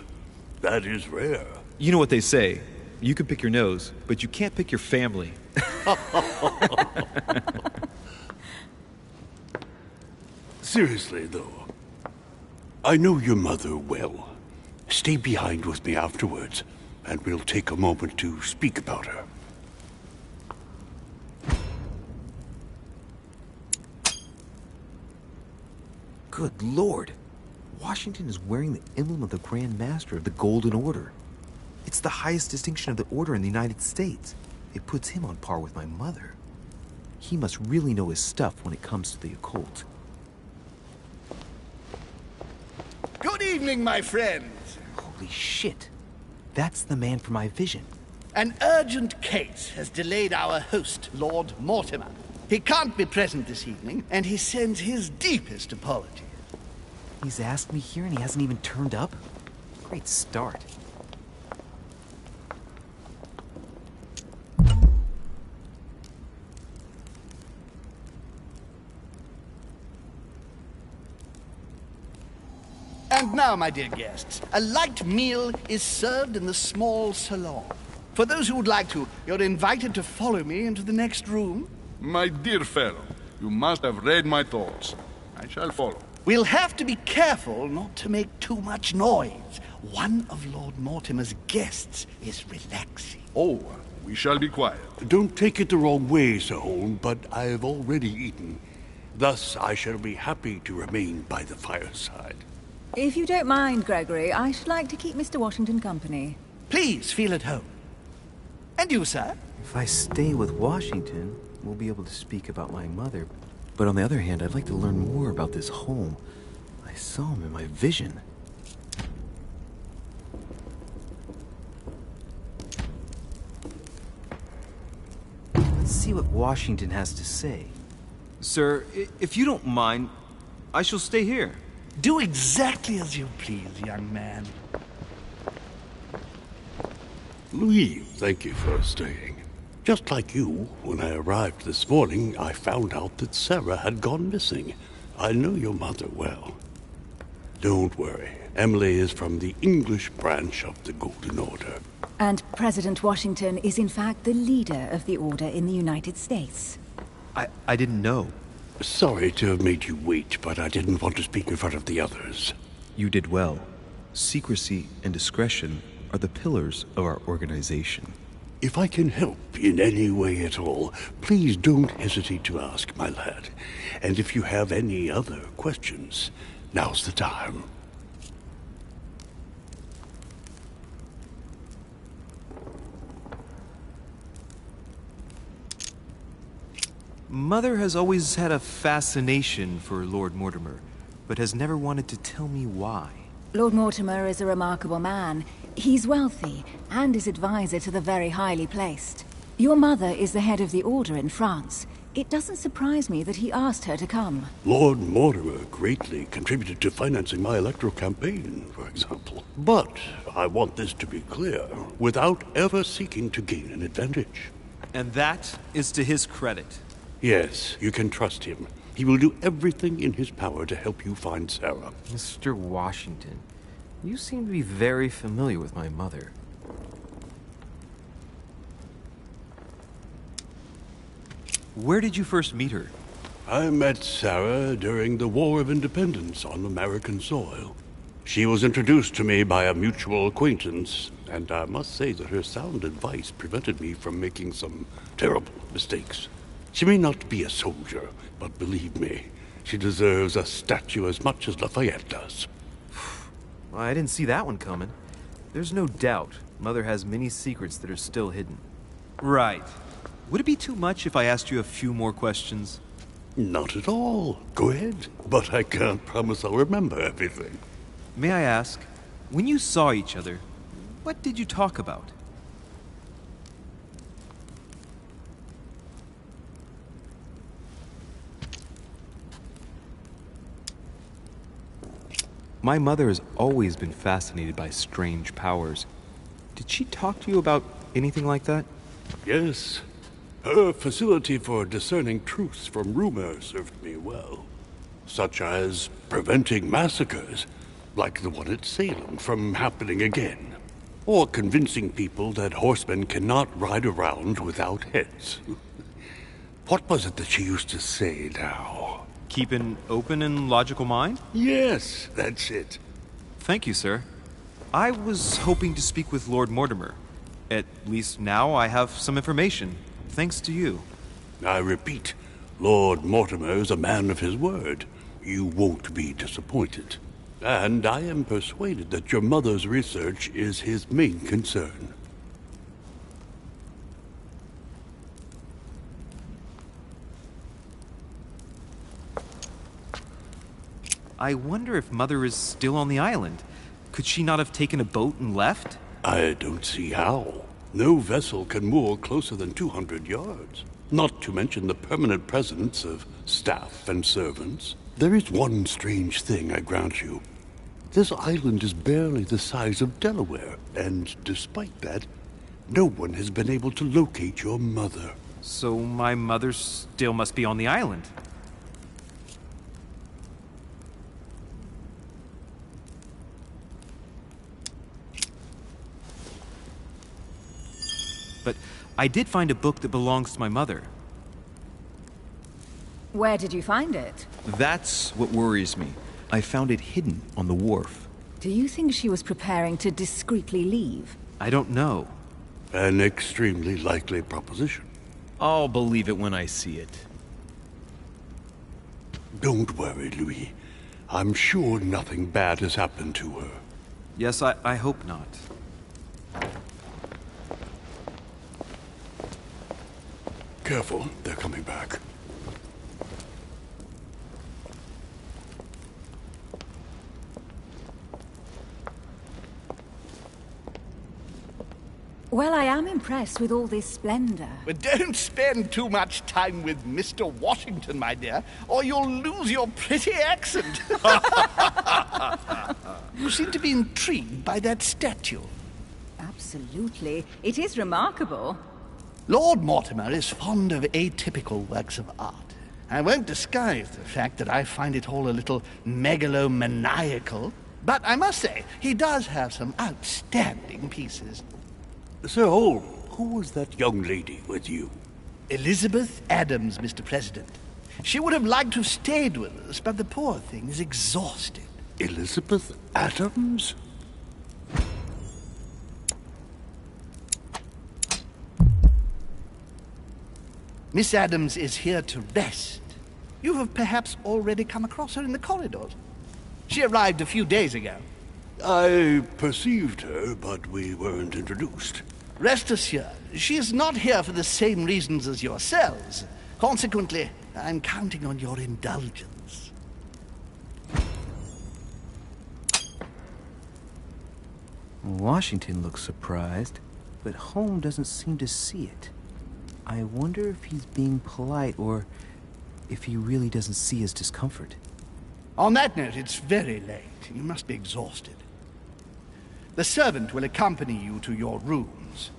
That is rare. You know what they say. You can pick your nose, but you can't pick your family. Seriously, though, I know your mother well. Stay behind with me afterwards, and we'll take a moment to speak about her. Good Lord. Washington is wearing the emblem of the Grand Master of the Golden Order. It's the highest distinction of the Order in the United States. It puts him on par with my mother. He must really know his stuff when it comes to the occult. Good evening, my friends. Holy shit. That's the man for my vision. An urgent case has delayed our host, Lord Mortimer. He can't be present this evening, and he sends his deepest apologies. He's asked me here and he hasn't even turned up? Great start. And now, my dear guests, a light meal is served in the small salon. For those who would like to, you're invited to follow me into the next room. My dear fellow, you must have read my thoughts. I shall follow. We'll have to be careful not to make too much noise. One of Lord Mortimer's guests is relaxing. Oh, we shall be quiet. Don't take it the wrong way, Sir Holm, but I have already eaten. Thus, I shall be happy to remain by the fireside. If you don't mind, Gregory, I should like to keep Mr. Washington company. Please feel at home. And you, sir? If I stay with Washington, we'll be able to speak about my mother. But on the other hand, I'd like to learn more about this home. I saw him in my vision. Let's see what Washington has to say. Sir, if you don't mind, I shall stay here. Do exactly as you please, young man. Louis, thank you for staying. Just like you, when I arrived this morning, I found out that Sarah had gone missing. I know your mother well. Don't worry. Emily is from the English branch of the Golden Order. And President Washington is in fact the leader of the Order in the United States. I didn't know. Sorry to have made you wait, but I didn't want to speak in front of the others. You did well. Secrecy and discretion are the pillars of our organization. If I can help in any way at all, please don't hesitate to ask, my lad. And if you have any other questions, now's the time. Mother has always had a fascination for Lord Mortimer, but has never wanted to tell me why. Lord Mortimer is a remarkable man. He's wealthy, and is advisor to the very highly placed. Your mother is the head of the Order in France. It doesn't surprise me that he asked her to come. Lord Mortimer greatly contributed to financing my electoral campaign, for example. But I want this to be clear, without ever seeking to gain an advantage. And that is to his credit. Yes, you can trust him. He will do everything in his power to help you find Sarah. Mr. Washington, you seem to be very familiar with my mother. Where did you first meet her? I met Sarah during the War of Independence on American soil. She was introduced to me by a mutual acquaintance, and I must say that her sound advice prevented me from making some terrible mistakes. She may not be a soldier, but believe me, she deserves a statue as much as Lafayette does. Well, I didn't see that one coming. There's no doubt Mother has many secrets that are still hidden. Right. would it be too much if I asked you a few more questions? Not at all. Go ahead. But I can't promise I'll remember everything. May I ask, when you saw each other, what did you talk about? My mother has always been fascinated by strange powers. Did she talk to you about anything like that? Yes. Her facility for discerning truths from rumor served me well. Such as preventing massacres, like the one at Salem, from happening again. Or convincing people that horsemen cannot ride around without heads. What was it that she used to say now? Keep an open and logical mind? Yes, that's it. Thank you, sir. I was hoping to speak with Lord Mortimer. At least now I have some information, thanks to you. I repeat, Lord Mortimer is a man of his word. You won't be disappointed. And I am persuaded that your mother's research is his main concern. I wonder if Mother is still on the island. Could she not have taken a boat and left? I don't see how. No vessel can moor closer than 200 yards. Not to mention the permanent presence of staff and servants. There is one strange thing, I grant you. This island is barely the size of Delaware, and despite that, no one has been able to locate your mother. So my mother still must be on the island. But I did find a book that belongs to my mother. Where did you find it? That's what worries me. I found it hidden on the wharf. Do you think she was preparing to discreetly leave? I don't know. An extremely likely proposition. I'll believe it when I see it. Don't worry, Louis. I'm sure nothing bad has happened to her. Yes, I hope not. Careful, they're coming back. Well, I am impressed with all this splendor. But don't spend too much time with Mr. Washington, my dear, or you'll lose your pretty accent. You seem to be intrigued by that statue. Absolutely. It is remarkable. Lord Mortimer is fond of atypical works of art. I won't disguise the fact that I find it all a little megalomaniacal, but I must say, he does have some outstanding pieces. Sir Holm, who was that young lady with you? Elizabeth Adams, Mr. President. She would have liked to have stayed with us, but the poor thing is exhausted. Elizabeth Adams? Miss Adams is here to rest. You have perhaps already come across her in the corridors. She arrived a few days ago. I perceived her, but we weren't introduced. Rest assured, she is not here for the same reasons as yourselves. Consequently, I'm counting on your indulgence. Washington looks surprised, but Holmes doesn't seem to see it. I wonder if he's being polite or if he really doesn't see his discomfort. On that note, it's very late. You must be exhausted. The servant will accompany you to your rooms.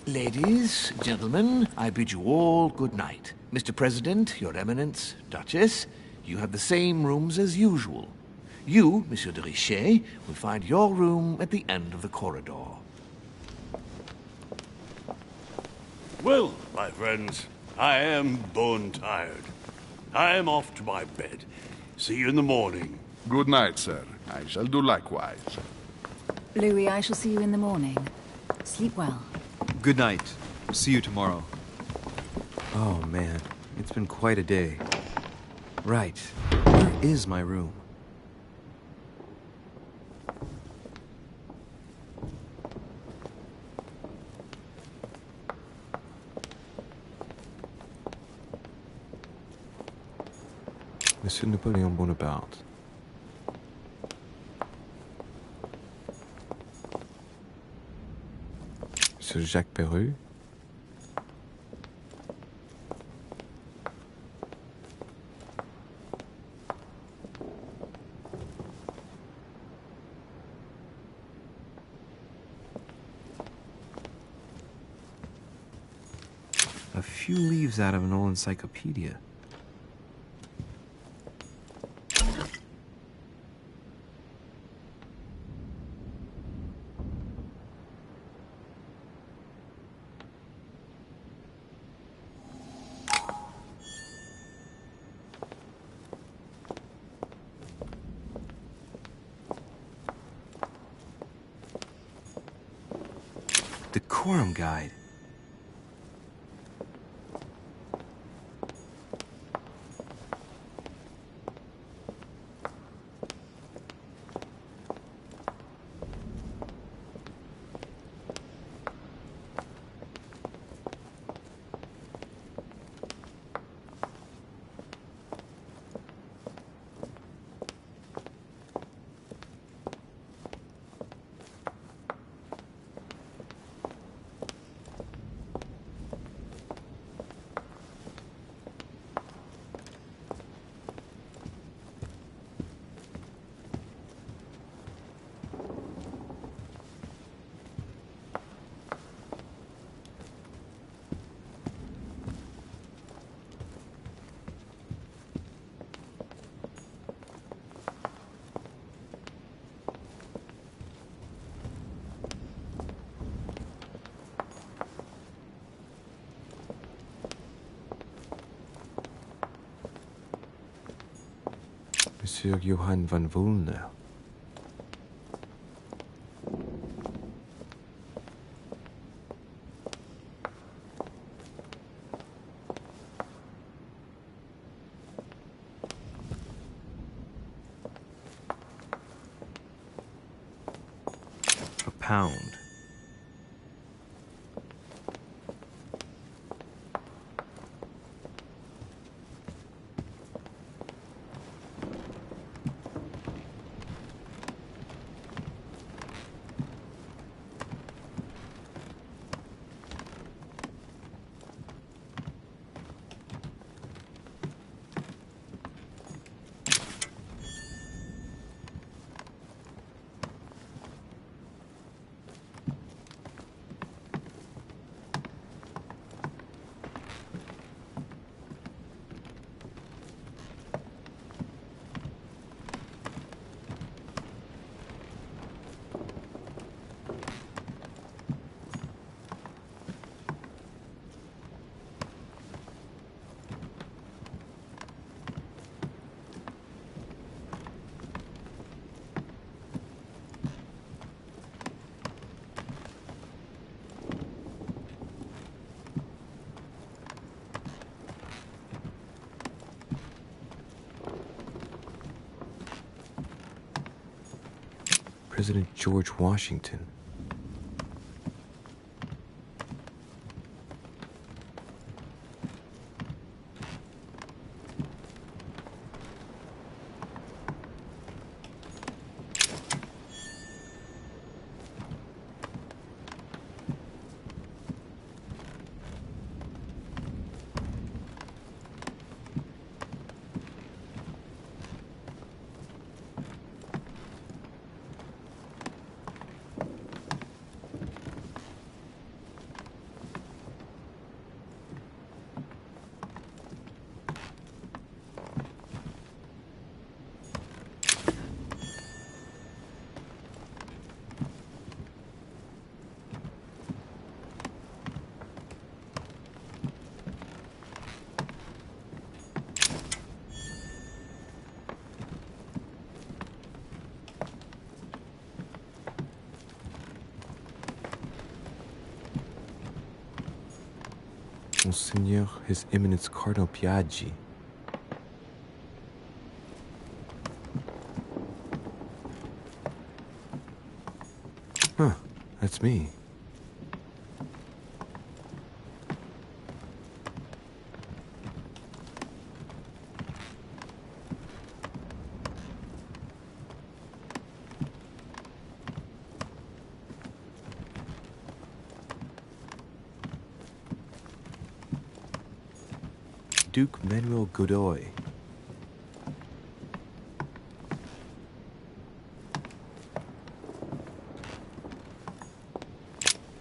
Ladies, gentlemen, I bid you all good night. Mr. President, Your Eminence, Duchess, you have the same rooms as usual. You, Monsieur de Richet, will find your room at the end of the corridor. Well, my friends, I am bone tired. I am off to my bed. See you in the morning. Good night, sir. I shall do likewise. Louis, I shall see you in the morning. Sleep well. Good night. See you tomorrow. Oh, man. It's been quite a day. Right. Where is my room? Monsieur Napoléon Bonaparte. Monsieur Jacques Perru. A few leaves out of an old encyclopedia. Decorum guide. Monsieur Johann van Vulner. A pound. President George Washington. Monseigneur, His Eminence Cardinal Piaggi. Huh, that's me. Duke Manuel Godoy.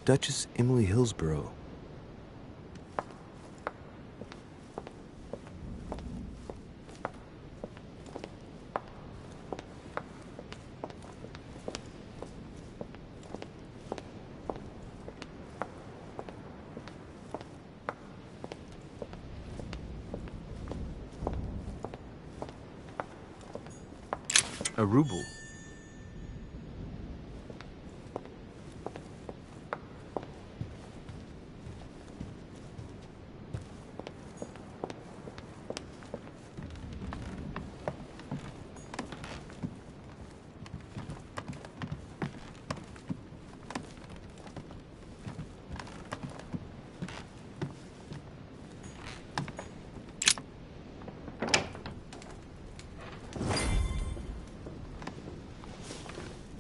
Duchess Emily Hillsborough. A ruble.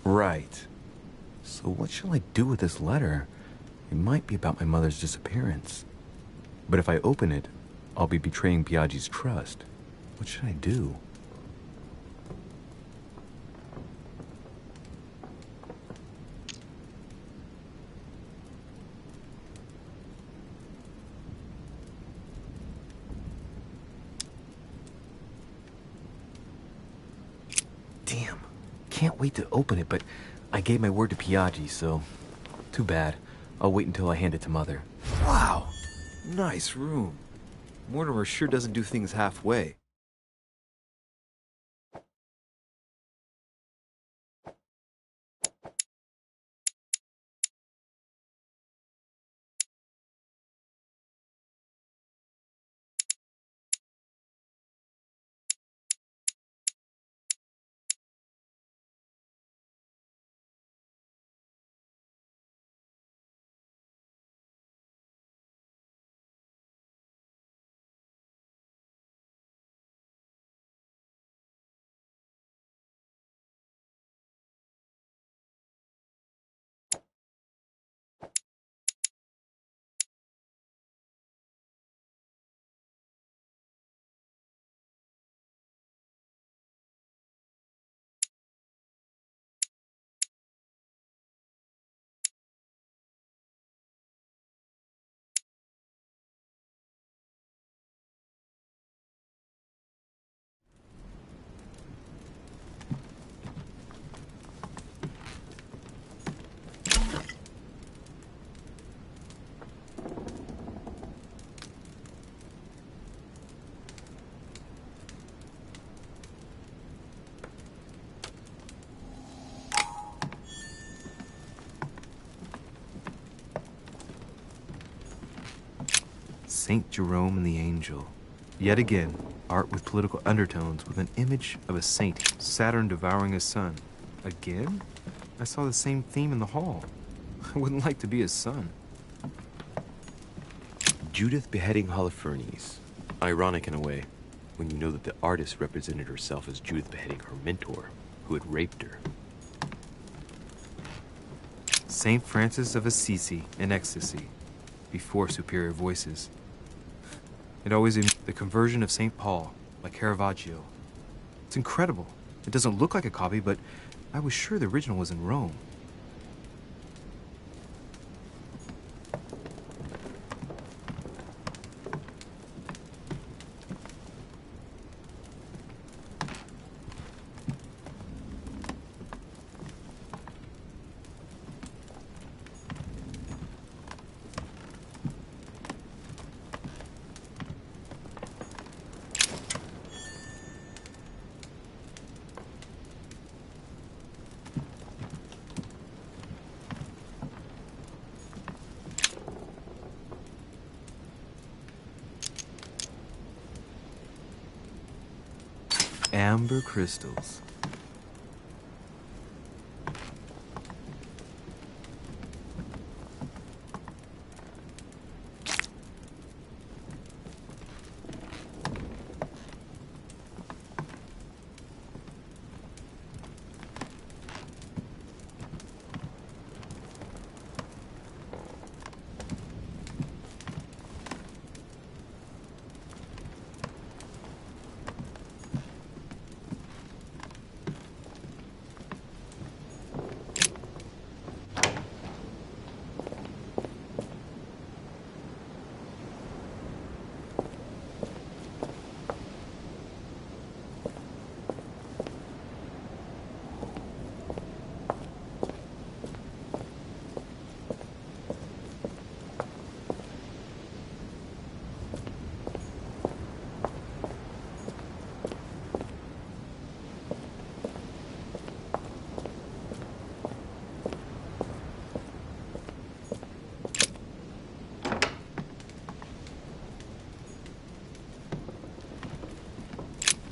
Right. So what shall I do with this letter? It might be about my mother's disappearance. But if I open it, I'll be betraying Piaggi's trust. What should I do? Damn. Can't wait to open it, but I gave my word to Piaggi, so too bad. I'll wait until I hand it to Mother. Wow! Nice room. Mortimer sure doesn't do things halfway. Saint Jerome and the Angel. Yet again, art with political undertones with an image of a saint, Saturn devouring his son. Again? I saw the same theme in the hall. I wouldn't like to be his son. Judith beheading Holofernes. Ironic in a way, when you know that the artist represented herself as Judith beheading her mentor, who had raped her. Saint Francis of Assisi in ecstasy, before superior voices. It always the conversion of St. Paul, by Caravaggio. It's incredible. It doesn't look like a copy, but I was sure the original was in Rome. amber crystals.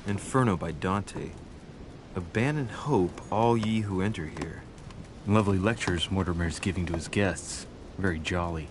Inferno by Dante. Abandon hope, all ye who enter here. Lovely lectures Mortimer's giving to his guests. Very jolly.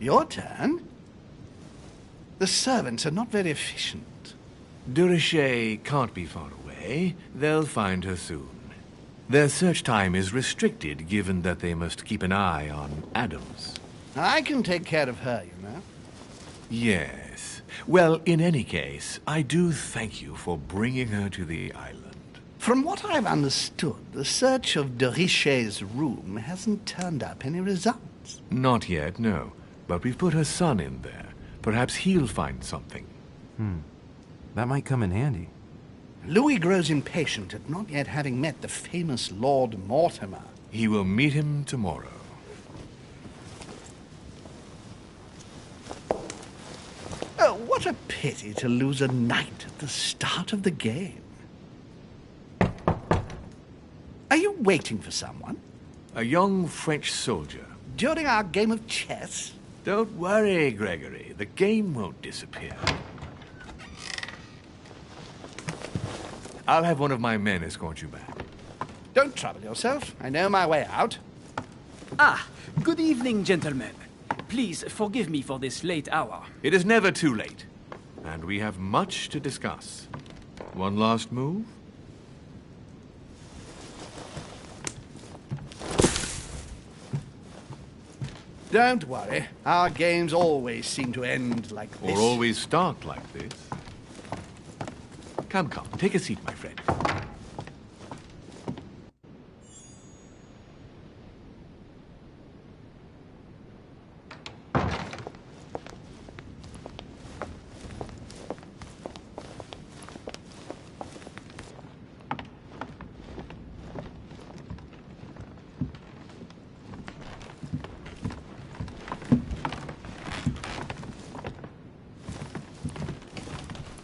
Your turn? The servants are not very efficient. De Richet can't be far away. They'll find her soon. Their search time is restricted, given that they must keep an eye on Adams. I can take care of her, you know. Yes. Well, in any case, I do thank you for bringing her to the island. From what I've understood, the search of de Richet's room hasn't turned up any results. Not yet, no. But we've put her son in there. Perhaps he'll find something. That might come in handy. Louis grows impatient at not yet having met the famous Lord Mortimer. He will meet him tomorrow. Oh, what a pity to lose a knight at the start of the game. Are you waiting for someone? A young French soldier. During our game of chess? Don't worry, Gregory. The game won't disappear. I'll have one of my men escort you back. Don't trouble yourself. I know my way out. Ah, good evening, gentlemen. Please forgive me for this late hour. It is never too late, and we have much to discuss. One last move? Don't worry. Our games always seem to end like this. Or always start like this. Come, take a seat, my friend.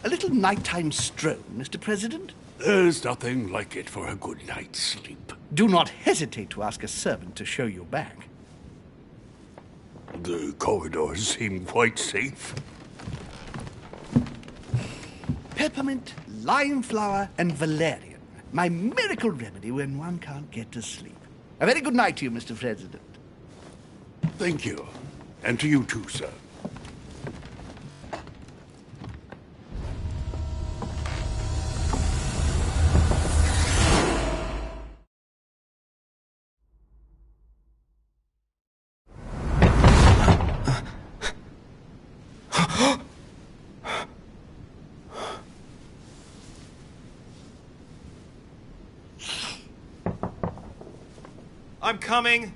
A little nighttime stroll, Mr. President? There's nothing like it for a good night's sleep. Do not hesitate to ask a servant to show you back. The corridors seem quite safe. Peppermint, lime flower, and valerian. My miracle remedy when one can't get to sleep. A very good night to you, Mr. President. Thank you. And to you too, sir. I'm coming.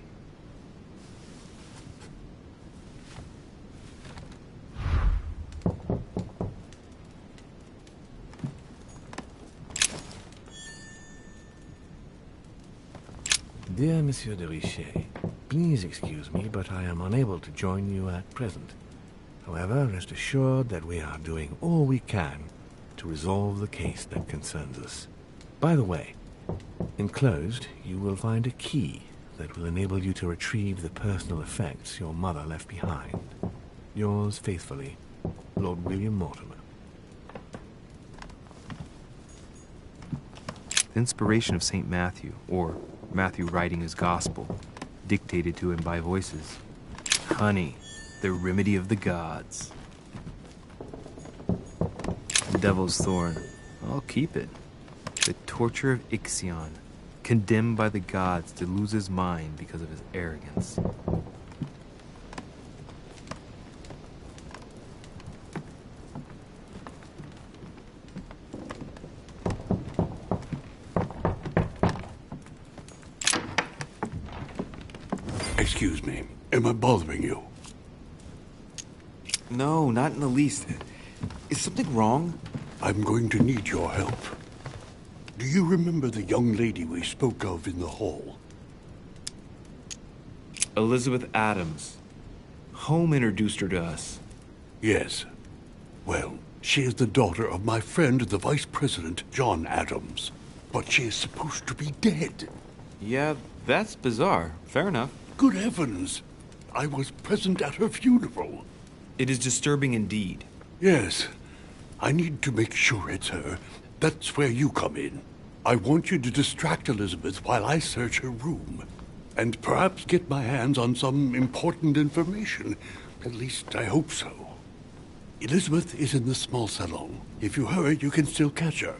Dear Monsieur de Richet, please excuse me, but I am unable to join you at present. However, rest assured that we are doing all we can to resolve the case that concerns us. By the way, enclosed, you will find a key that will enable you to retrieve the personal effects your mother left behind. Yours faithfully, Lord William Mortimer. The inspiration of St. Matthew, or Matthew writing his gospel, dictated to him by voices. Honey, the remedy of the gods. The devil's thorn. I'll keep it. The torture of Ixion, condemned by the gods to lose his mind because of his arrogance. Excuse me. Am I bothering you? No, not in the least. Is something wrong? I'm going to need your help. Do you remember the young lady we spoke of in the hall? Elizabeth Adams. Home introduced her to us. Yes. Well, she is the daughter of my friend, the Vice President, John Adams. But she is supposed to be dead. Yeah, that's bizarre. Fair enough. Good heavens! I was present at her funeral. It is disturbing indeed. Yes. I need to make sure it's her. That's where you come in. I want you to distract Elizabeth while I search her room. And perhaps get my hands on some important information. At least, I hope so. Elizabeth is in the small salon. If you hurry, you can still catch her.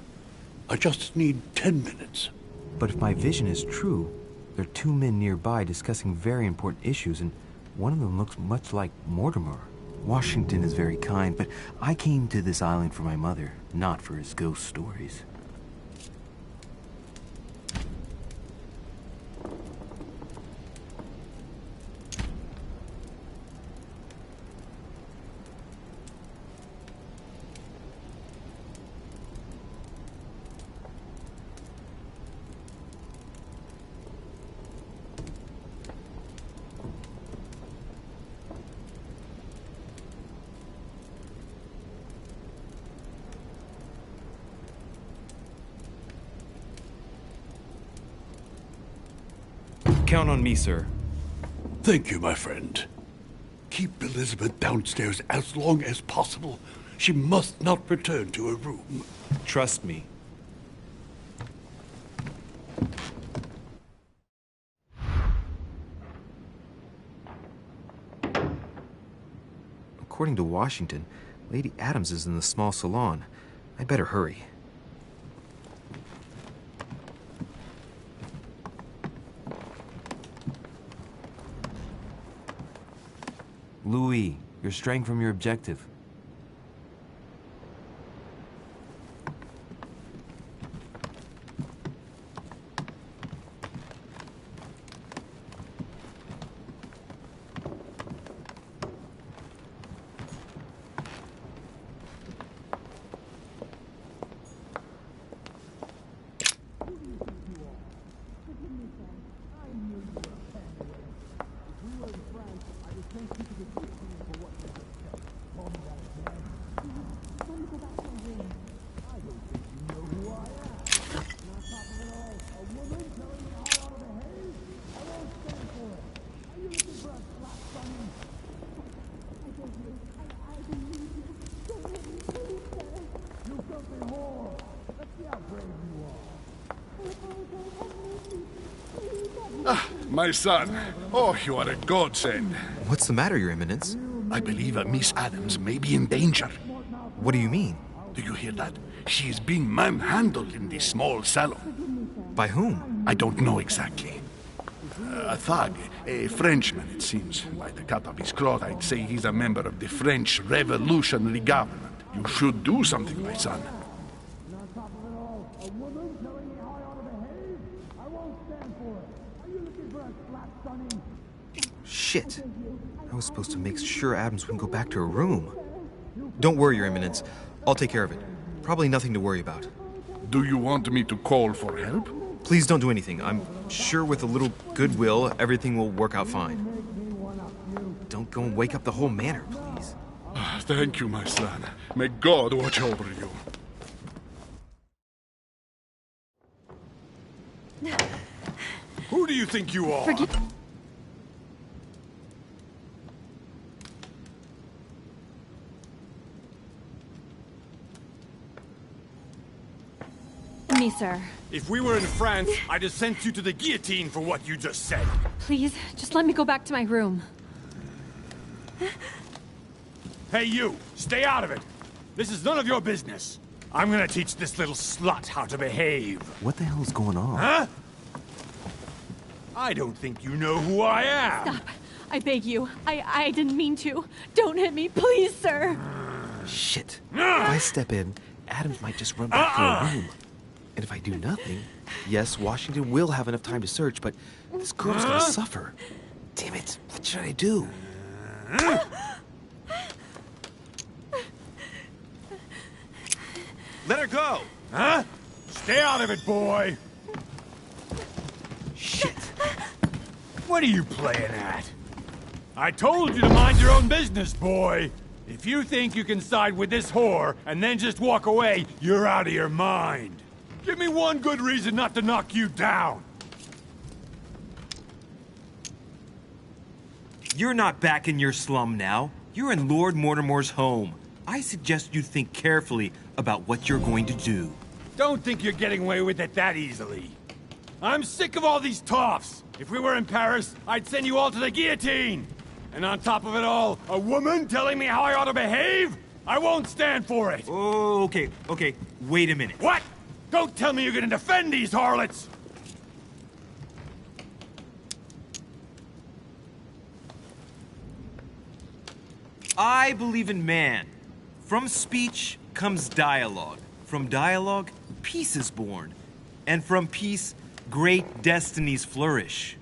I just need 10 minutes. But if my vision is true, there are two men nearby discussing very important issues, and one of them looks much like Mortimer. Washington is very kind, but I came to this island for my mother, not for his ghost stories. Count on me, sir. Thank you, my friend. Keep Elizabeth downstairs as long as possible. She must not return to her room. Trust me. According to Washington, Lady Adams is in the small salon. I'd better hurry. Louis, you're straying from your objective. My son. Oh, you are a godsend. What's the matter, Your Eminence? I believe Miss Adams may be in danger. What do you mean? Do you hear that? She is being manhandled in this small salon. By whom? I don't know exactly. A thug, a Frenchman, it seems. By the cut of his cloth, I'd say he's a member of the French Revolutionary Government. You should do something, my son. Shit. I was supposed to make sure Adams wouldn't go back to her room. Don't worry, Your Eminence. I'll take care of it. Probably nothing to worry about. Do you want me to call for help? Please don't do anything. I'm sure with a little goodwill, everything will work out fine. Don't go and wake up the whole manor, please. Thank you, my son. May God watch over you. Who do you think you are? Me, sir. If we were in France, I'd have sent you to the guillotine for what you just said. Please, just let me go back to my room. Hey, you! Stay out of it! This is none of your business. I'm gonna teach this little slut how to behave. What the hell is going on? Huh? I don't think you know who I am. Stop. I beg you. I didn't mean to. Don't hit me, please, sir. Shit. If I step in, Adams might just run back to her room. And if I do nothing, yes, Washington will have enough time to search, but this girl's gonna suffer. Damn it. What should I do? Let her go! Huh? Stay out of it, boy! Shit. What are you playing at? I told you to mind your own business, boy! If you think you can side with this whore and then just walk away, you're out of your mind. Give me one good reason not to knock you down. You're not back in your slum now. You're in Lord Mortimer's home. I suggest you think carefully about what you're going to do. Don't think you're getting away with it that easily. I'm sick of all these toffs. If we were in Paris, I'd send you all to the guillotine. And on top of it all, a woman telling me how I ought to behave? I won't stand for it! Oh, okay, wait a minute. What? Don't tell me you're gonna defend these harlots! I believe in man. From speech comes dialogue. From dialogue, peace is born. And from peace, great destinies flourish.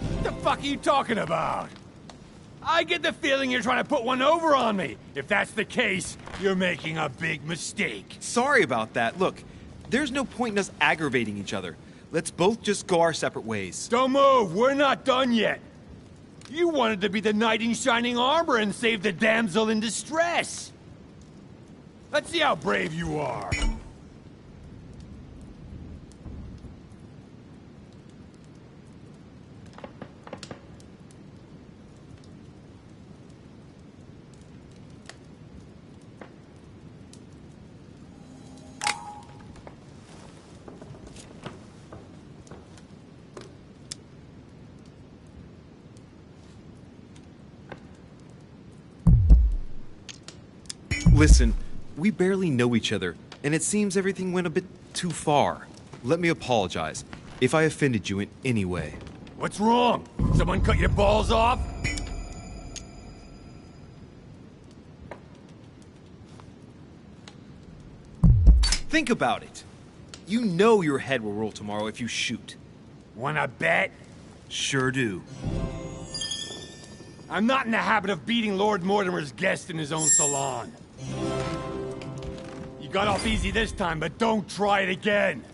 What the fuck are you talking about? I get the feeling you're trying to put one over on me. If that's the case, you're making a big mistake. Sorry about that. Look, there's no point in us aggravating each other. Let's both just go our separate ways. Don't move. We're not done yet. You wanted to be the knight in shining armor and save the damsel in distress. Let's see how brave you are. Listen, we barely know each other, and it seems everything went a bit too far. Let me apologize if I offended you in any way. What's wrong? Someone cut your balls off? Think about it. You know your head will roll tomorrow if you shoot. Wanna bet? Sure do. I'm not in the habit of beating Lord Mortimer's guest in his own salon. You got off easy this time, but don't try it again.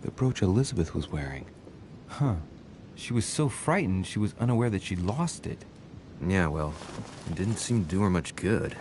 The brooch Elizabeth was wearing. Huh. She was so frightened she was unaware that she'd lost it. Yeah, well, it didn't seem to do her much good.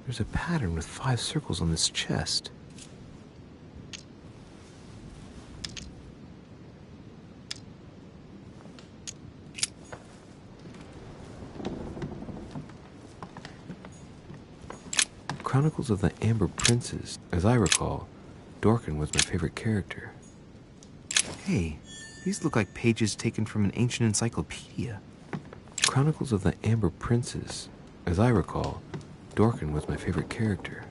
There's a pattern with 5 circles on this chest. Chronicles of the Amber Princes. As I recall, Dorkin was my favorite character. Hey, these look like pages taken from an ancient encyclopedia. Chronicles of the Amber Princes. As I recall, Dorkin was my favorite character.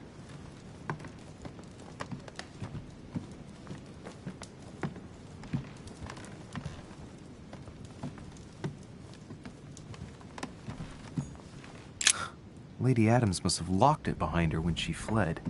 Lady Adams must have locked it behind her when she fled.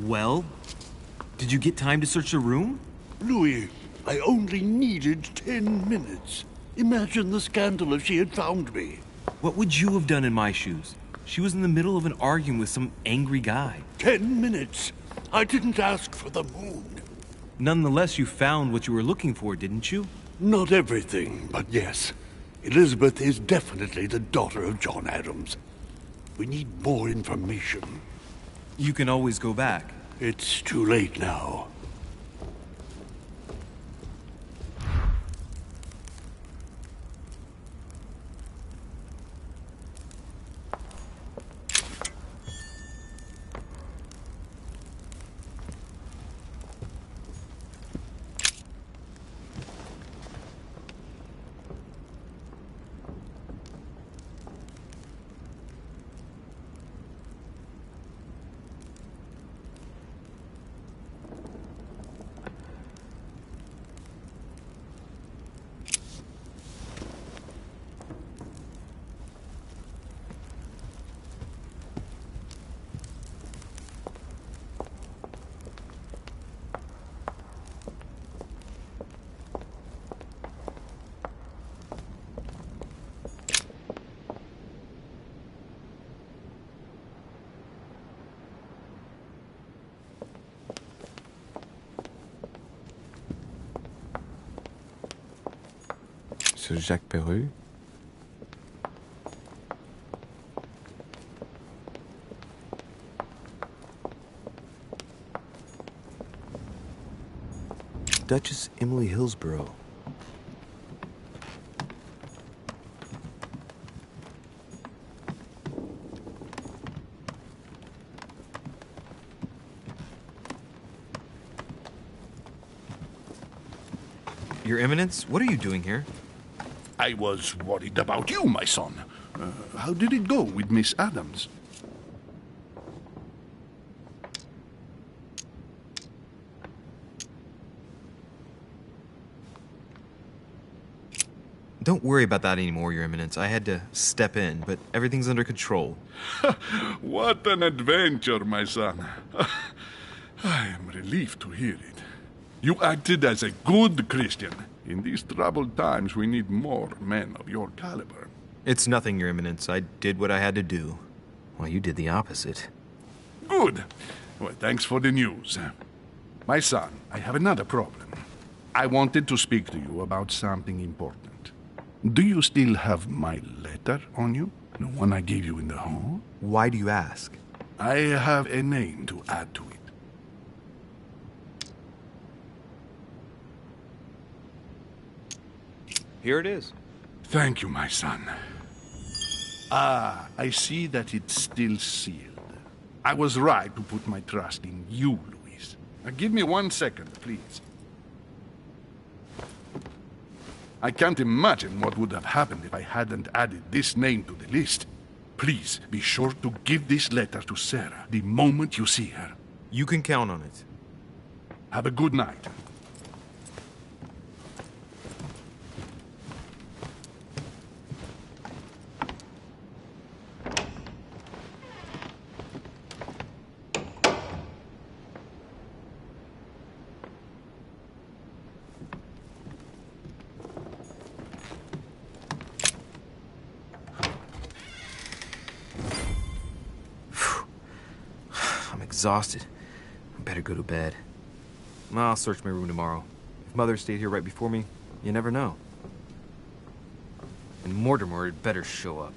Well, did you get time to search the room? Louis, I only needed 10 minutes. Imagine the scandal if she had found me. What would you have done in my shoes? She was in the middle of an argument with some angry guy. 10 minutes? I didn't ask for the moon. Nonetheless, you found what you were looking for, didn't you? Not everything, but yes. Elizabeth is definitely the daughter of John Adams. We need more information. You can always go back. It's too late now. Ce Jacques Perru? Duchess Emily Hillsborough. Your Eminence, what are you doing here? I was worried about you, my son. How did it go with Miss Adams? Don't worry about that anymore, Your Eminence. I had to step in, but everything's under control. What an adventure, my son. I am relieved to hear it. You acted as a good Christian. In these troubled times, we need more men of your caliber. It's nothing, Your Eminence. I did what I had to do. Well, you did the opposite. Good. Well, thanks for the news. My son, I have another problem. I wanted to speak to you about something important. Do you still have my letter on you? The one I gave you in the hall? Why do you ask? I have a name to add to it. Here it is. Thank you, my son. Ah, I see that it's still sealed. I was right to put my trust in you, Louis. Now, give me 1 second, please. I can't imagine what would have happened if I hadn't added this name to the list. Please, be sure to give this letter to Sarah the moment you see her. You can count on it. Have a good night. Exhausted. I better go to bed. I'll search my room tomorrow. If Mother stayed here right before me, you never know. And Mortimer had better show up.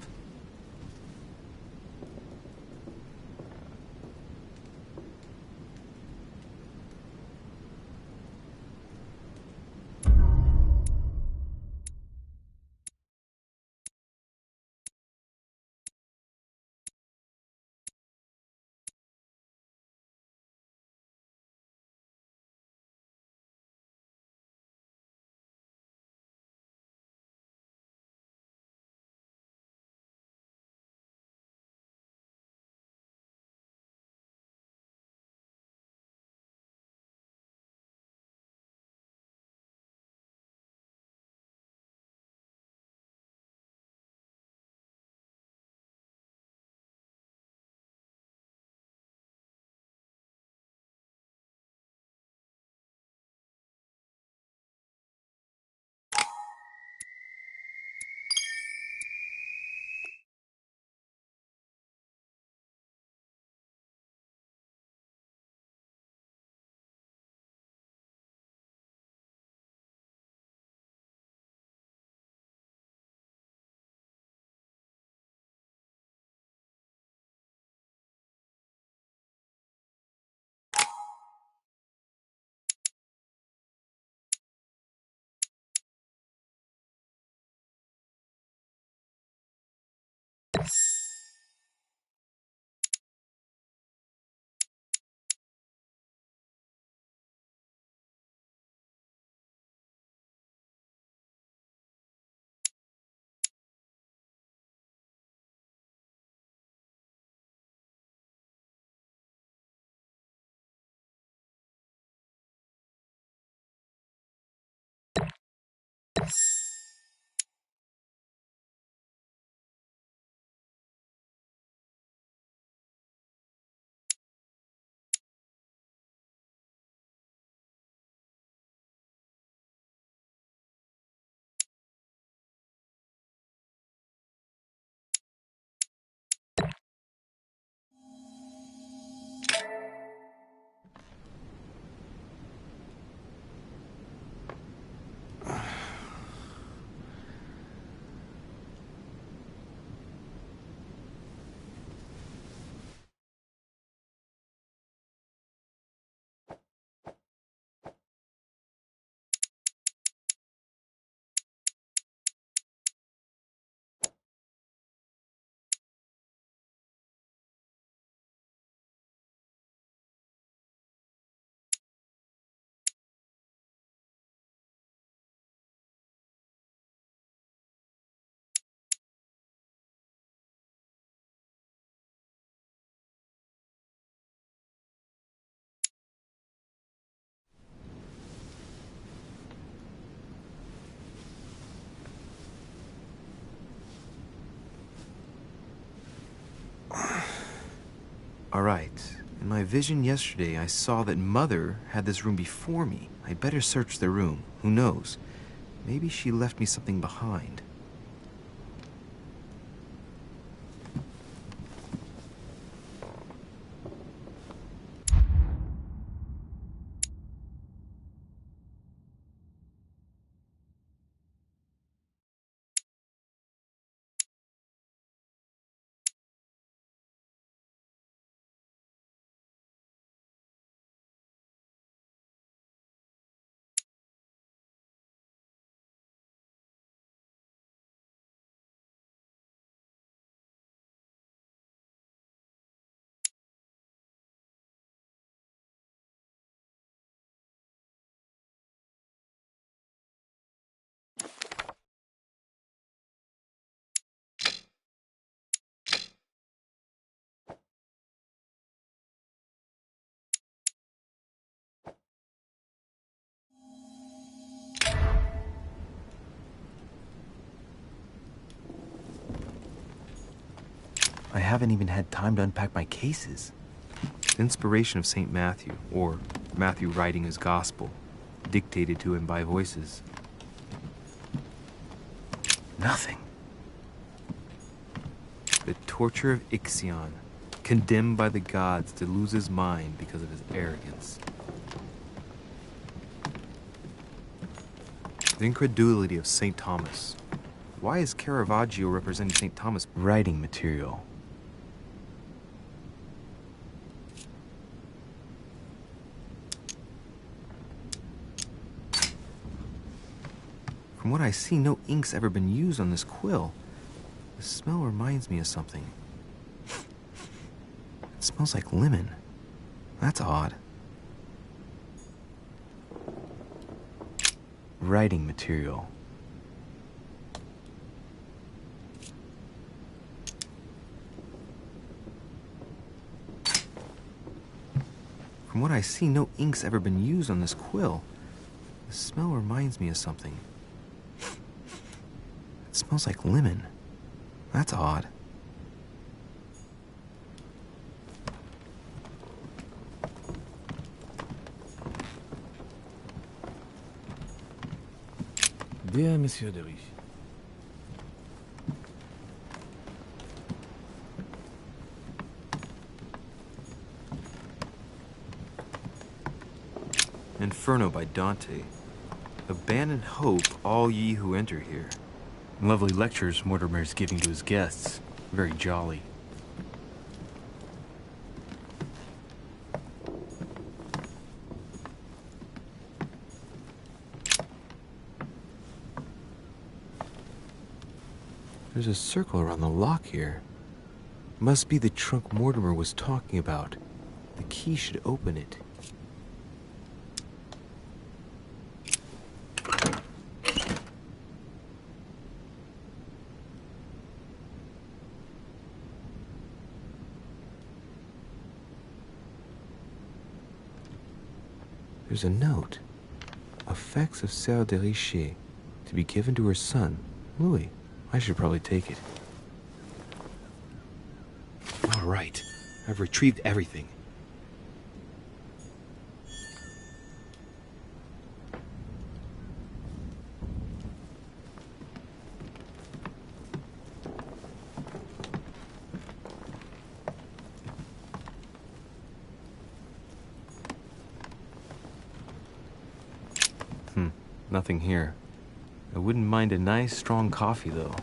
Alright. In my vision yesterday, I saw that Mother had this room before me. I better search the room. Who knows? Maybe she left me something behind. I haven't even had time to unpack my cases. The inspiration of St. Matthew, or Matthew writing his gospel, dictated to him by voices. Nothing. The torture of Ixion, condemned by the gods to lose his mind because of his arrogance. The incredulity of St. Thomas. Why is Caravaggio representing St. Thomas writing material? From what I see, no ink's ever been used on this quill. The smell reminds me of something. It smells like lemon. That's odd. Writing material. From what I see, no ink's ever been used on this quill. The smell reminds me of something. It smells like lemon. That's odd. Dear Monsieur de Rich, Inferno by Dante. Abandon hope, all ye who enter here. Lovely lectures Mortimer's giving to his guests. Very jolly. There's a circle around the lock here. Must be the trunk Mortimer was talking about. The key should open it. There's a note. Effects of Sœur de Richer, to be given to her son, Louis. I should probably take it. All right. I've retrieved everything. Nothing here. I wouldn't mind a nice, strong coffee, though.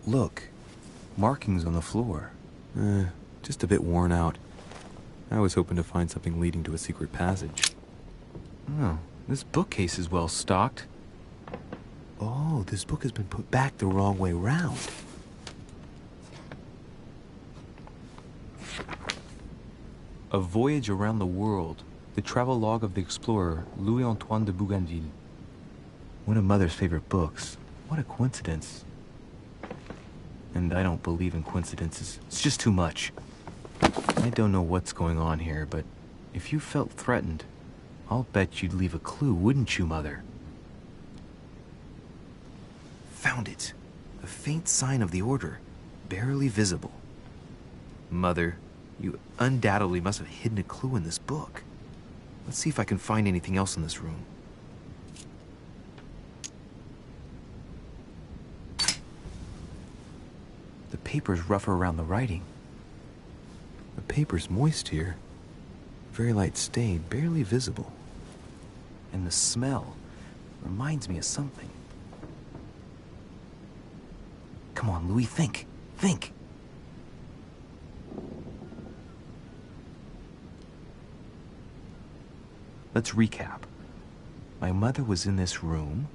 Look. Markings on the floor. Just a bit worn out. I was hoping to find something leading to a secret passage. Oh, this bookcase is well stocked. Oh, this book has been put back the wrong way round. A Voyage Around the World, the travelogue of the explorer Louis-Antoine de Bougainville. One of Mother's favorite books. What a coincidence. And I don't believe in coincidences. It's just too much. I don't know what's going on here, but if you felt threatened, I'll bet you'd leave a clue, wouldn't you, Mother? Found it. A faint sign of the order, barely visible. Mother, you undoubtedly must have hidden a clue in this book. Let's see if I can find anything else in this room. The paper's rougher around the writing. The paper's moist here. Very light stain, barely visible. And the smell reminds me of something. Come on, Louis, think. Think. Let's recap. My mother was in this room.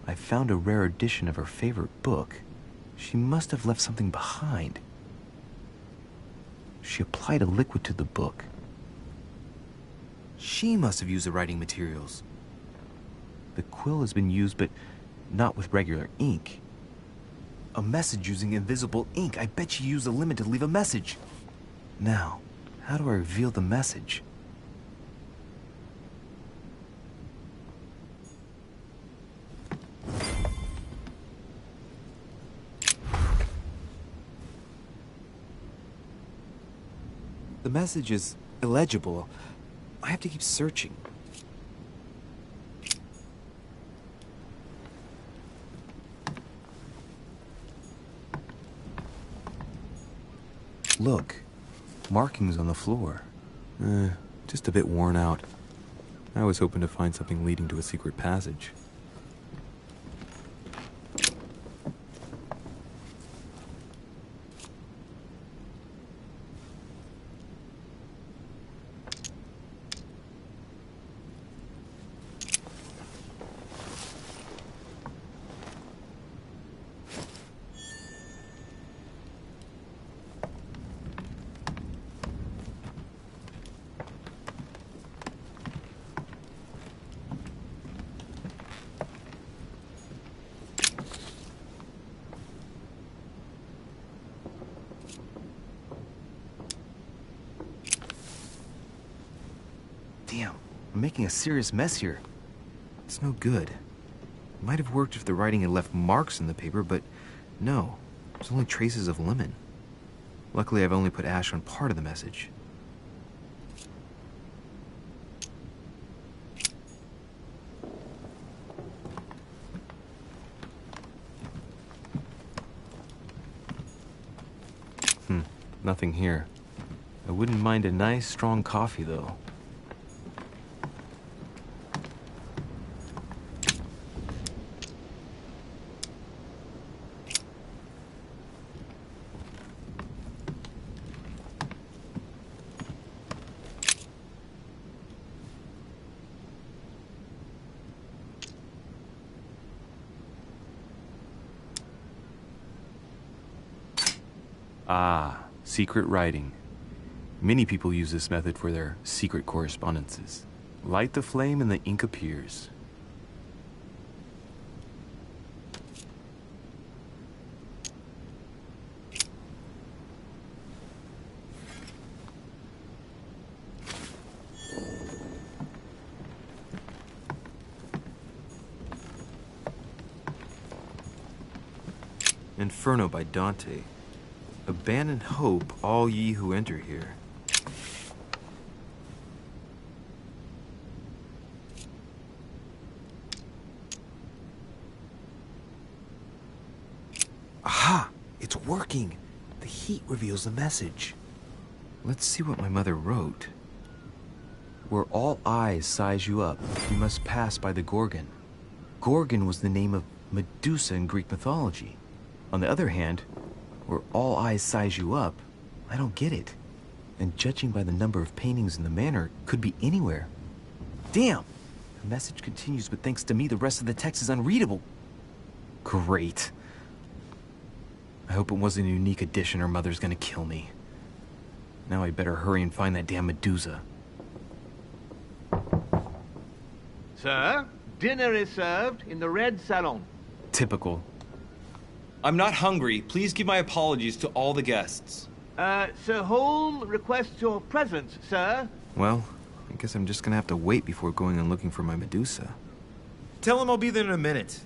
I found a rare edition of her favorite book. She must have left something behind. She applied a liquid to the book. She must have used the writing materials. The quill has been used, but not with regular ink. A message using invisible ink. I bet she used the limit to leave a message. Now, how do I reveal the message? The message is illegible. I have to keep searching. Look, markings on the floor. Just a bit worn out. I was hoping to find something leading to a secret passage. Damn, I'm making a serious mess here. It's no good. It might have worked if the writing had left marks in the paper, but no, there's only traces of lemon. Luckily, I've only put ash on part of the message. Nothing here. I wouldn't mind a nice, strong coffee, though. Ah, secret writing. Many people use this method for their secret correspondences. Light the flame and the ink appears. Inferno by Dante. Abandon hope, all ye who enter here. Aha! It's working! The heat reveals the message. Let's see what my mother wrote. Where all eyes size you up, you must pass by the Gorgon. Gorgon was the name of Medusa in Greek mythology. On the other hand, where all eyes size you up, I don't get it. And judging by the number of paintings in the manor, could be anywhere. Damn! The message continues, but thanks to me, the rest of the text is unreadable. Great. I hope it wasn't a unique edition or Mother's gonna kill me. Now I better hurry and find that damn Medusa. Sir, dinner is served in the red salon. Typical. I'm not hungry. Please give my apologies to all the guests. Sir Holm requests your presence, sir. Well, I guess I'm just gonna have to wait before going and looking for my Medusa. Tell him I'll be there in a minute.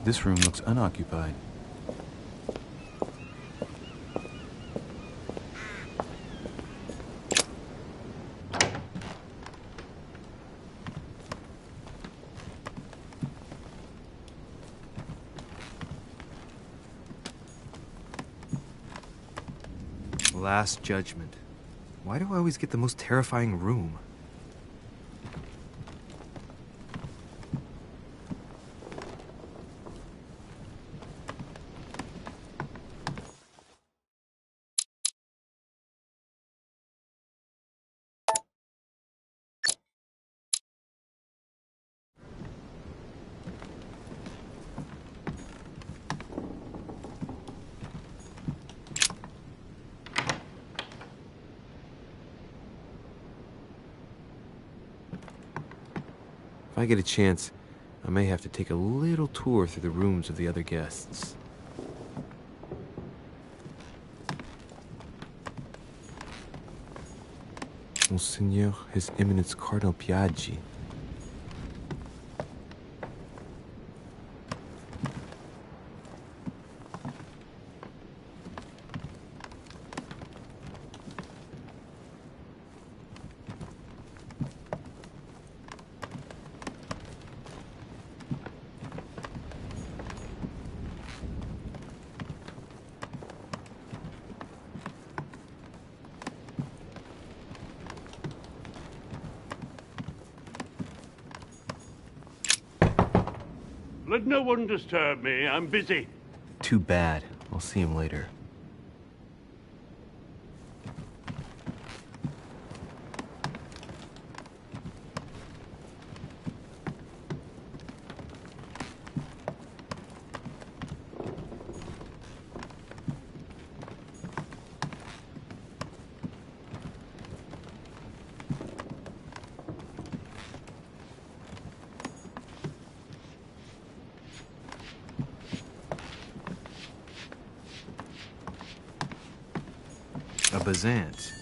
This room looks unoccupied. Last Judgment. Why do I always get the most terrifying room? If I get a chance, I may have to take a little tour through the rooms of the other guests. Monseigneur, His Eminence Cardinal Piaggi. Let no one disturb me. I'm busy. Too bad. I'll see him later. A Bazant.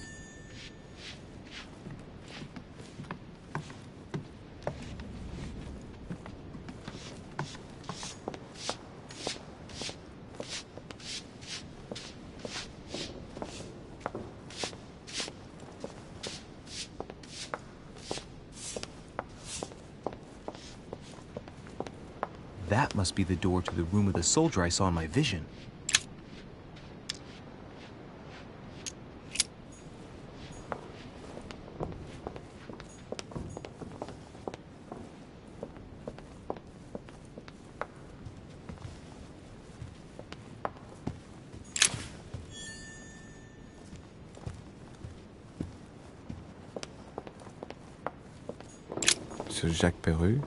That must be the door to the room of the soldier I saw in my vision. Sir Jacques Perru.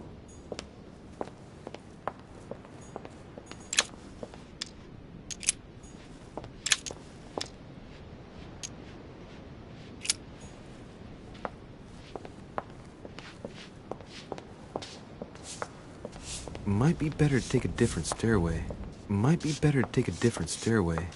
Might be better to take a different stairway. Might be better to take a different stairway.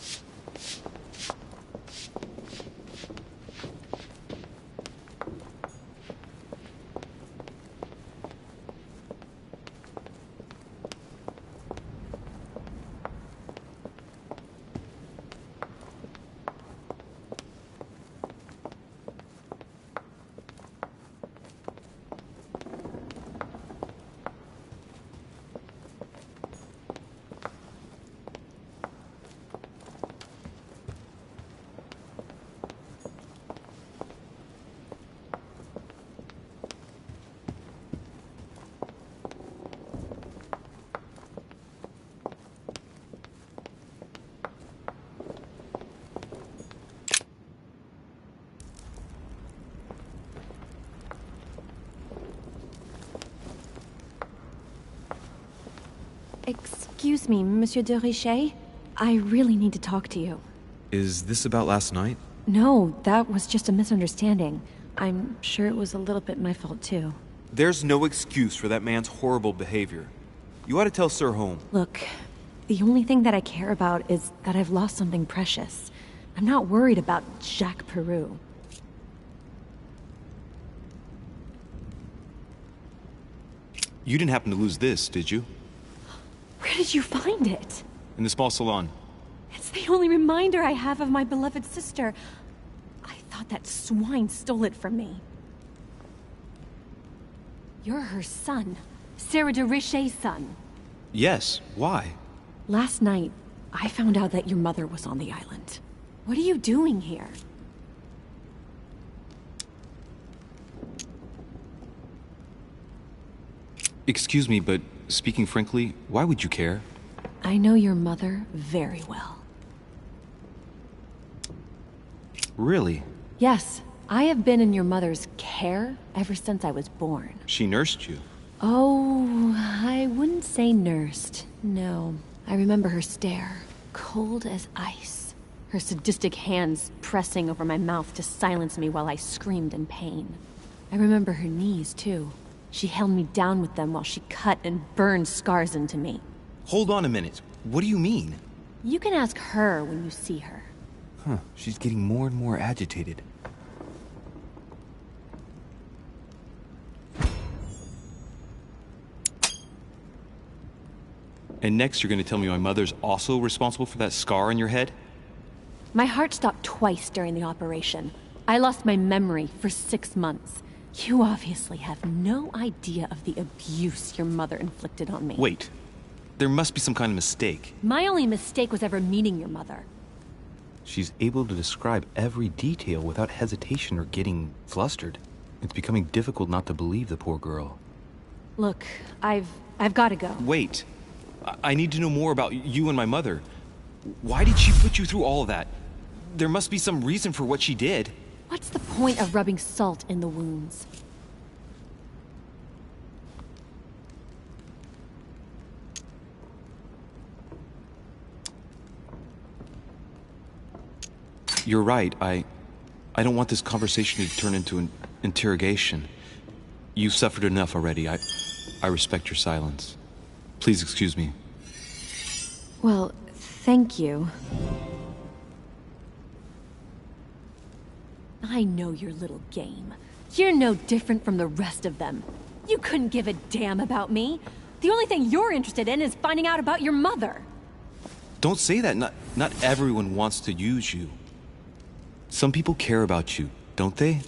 Excuse me, Monsieur de Richet? I really need to talk to you. Is this about last night? No, that was just a misunderstanding. I'm sure it was a little bit my fault, too. There's no excuse for that man's horrible behavior. You ought to tell Sir Holm. Look, the only thing that I care about is that I've lost something precious. I'm not worried about Jacques Perru. You didn't happen to lose this, did you? Where did you find it? In the small salon. It's the only reminder I have of my beloved sister. I thought that swine stole it from me. You're her son. Sarah de Richet's son. Yes, why? Last night, I found out that your mother was on the island. What are you doing here? Excuse me, but speaking frankly, why would you care? I know your mother very well. Really? Yes, I have been in your mother's care ever since I was born. She nursed you. Oh, I wouldn't say nursed. No, I remember her stare, cold as ice. Her sadistic hands pressing over my mouth to silence me while I screamed in pain. I remember her knees, too. She held me down with them while she cut and burned scars into me. Hold on a minute. What do you mean? You can ask her when you see her. Huh, she's getting more and more agitated. And next you're gonna tell me my mother's also responsible for that scar on your head? My heart stopped twice during the operation. I lost my memory for 6 months. You obviously have no idea of the abuse your mother inflicted on me. Wait. There must be some kind of mistake. My only mistake was ever meeting your mother. She's able to describe every detail without hesitation or getting flustered. It's becoming difficult not to believe the poor girl. Look, I've got to go. Wait. I need to know more about you and my mother. Why did she put you through all of that? There must be some reason for what she did. What's the point of rubbing salt in the wounds? You're right. I don't want this conversation to turn into an interrogation. You've suffered enough already. I respect your silence. Please excuse me. Well, thank you. I know your little game. You're no different from the rest of them. You couldn't give a damn about me. The only thing you're interested in is finding out about your mother. Don't say that. Not everyone wants to use you. Some people care about you, don't they?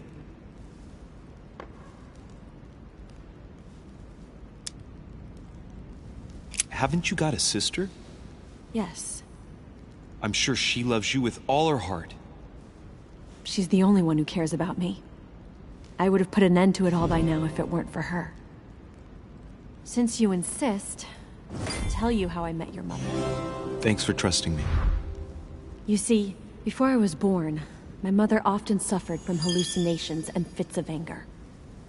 Haven't you got a sister? Yes. I'm sure she loves you with all her heart. She's the only one who cares about me. I would have put an end to it all by now if it weren't for her. Since you insist, I'll tell you how I met your mother. Thanks for trusting me. You see, before I was born, my mother often suffered from hallucinations and fits of anger.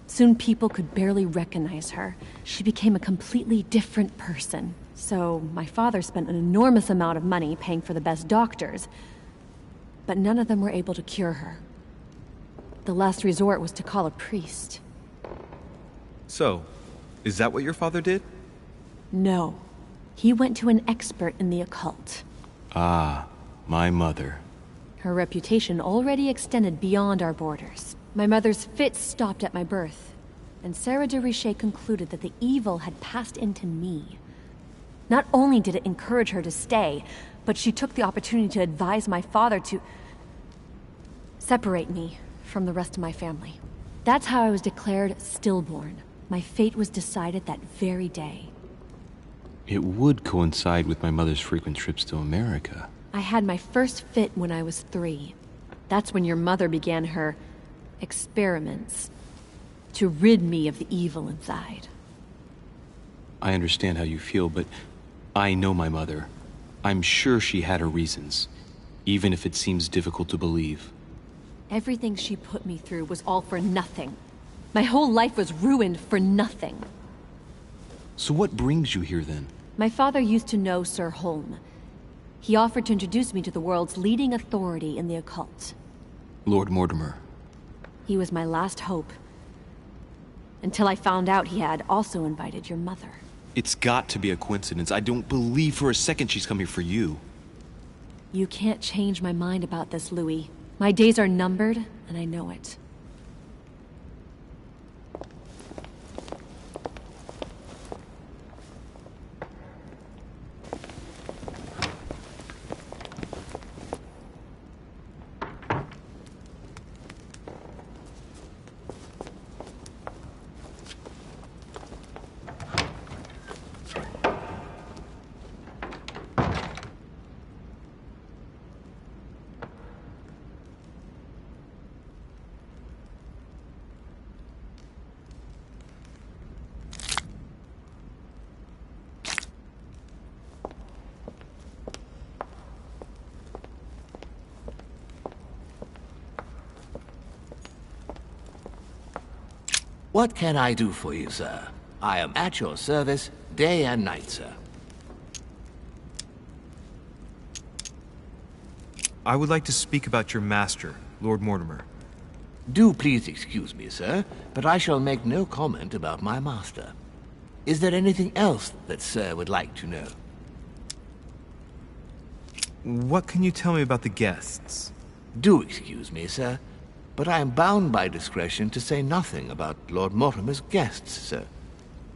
Soon people could barely recognize her. She became a completely different person. So my father spent an enormous amount of money paying for the best doctors, but none of them were able to cure her. The last resort was to call a priest. So, is that what your father did? No. He went to an expert in the occult. Ah, my mother. Her reputation already extended beyond our borders. My mother's fits stopped at my birth, and Sarah de Richet concluded that the evil had passed into me. Not only did it encourage her to stay, but she took the opportunity to advise my father to separate me from the rest of my family. That's how I was declared stillborn. My fate was decided that very day. It would coincide with my mother's frequent trips to America. I had my first fit when I was 3. That's when your mother began her experiments to rid me of the evil inside. I understand how you feel, but I know my mother. I'm sure she had her reasons, even if it seems difficult to believe. Everything she put me through was all for nothing. My whole life was ruined for nothing. So what brings you here then? My father used to know Sir Holm. He offered to introduce me to the world's leading authority in the occult. Lord Mortimer. He was my last hope. Until I found out he had also invited your mother. It's got to be a coincidence. I don't believe for a second she's come here for you. You can't change my mind about this, Louis. My days are numbered, and I know it. What can I do for you, sir? I am at your service day and night, sir. I would like to speak about your master, Lord Mortimer. Do please excuse me, sir, but I shall make no comment about my master. Is there anything else that sir would like to know? What can you tell me about the guests? Do excuse me, sir, but I am bound by discretion to say nothing about Lord Mortimer's guests, sir.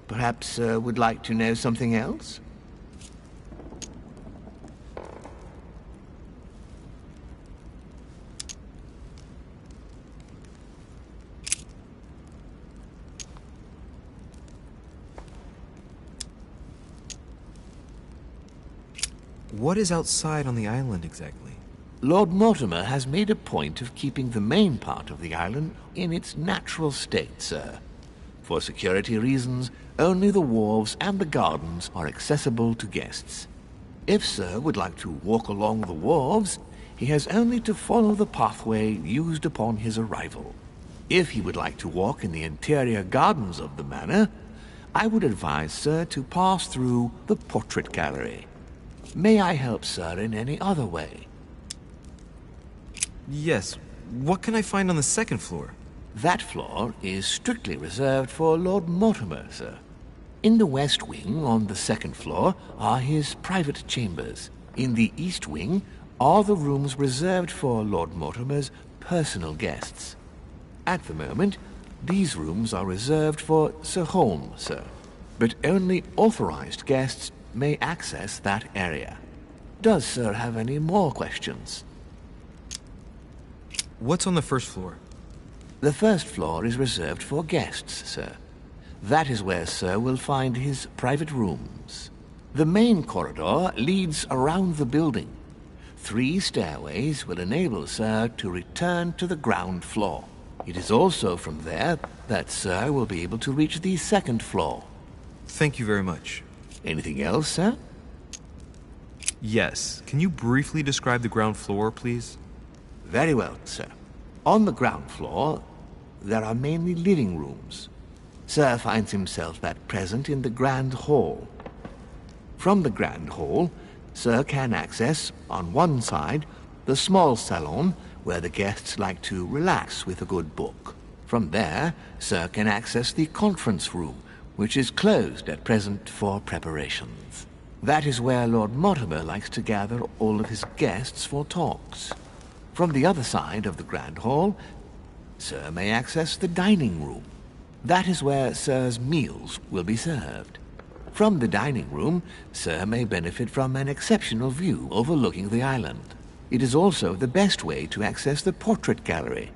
Perhaps sir would like to know something else? What is outside on the island exactly? Lord Mortimer has made a point of keeping the main part of the island in its natural state, sir. For security reasons, only the wharves and the gardens are accessible to guests. If sir would like to walk along the wharves, he has only to follow the pathway used upon his arrival. If he would like to walk in the interior gardens of the manor, I would advise sir to pass through the portrait gallery. May I help sir in any other way? Yes. What can I find on the second floor? That floor is strictly reserved for Lord Mortimer, sir. In the west wing on the second floor are his private chambers. In the east wing are the rooms reserved for Lord Mortimer's personal guests. At the moment, these rooms are reserved for Sir Holmes, sir. But only authorized guests may access that area. Does sir have any more questions? What's on the first floor? The first floor is reserved for guests, sir. That is where sir will find his private rooms. The main corridor leads around the building. 3 stairways will enable sir to return to the ground floor. It is also from there that sir will be able to reach the second floor. Thank you very much. Anything else, sir? Yes. Can you briefly describe the ground floor, please? Very well, sir. On the ground floor, there are mainly living rooms. Sir finds himself at present in the Grand Hall. From the Grand Hall, sir can access, on one side, the small salon where the guests like to relax with a good book. From there, sir can access the conference room, which is closed at present for preparations. That is where Lord Mortimer likes to gather all of his guests for talks. From the other side of the Grand Hall, sir may access the dining room. That is where sir's meals will be served. From the dining room, sir may benefit from an exceptional view overlooking the island. It is also the best way to access the portrait gallery,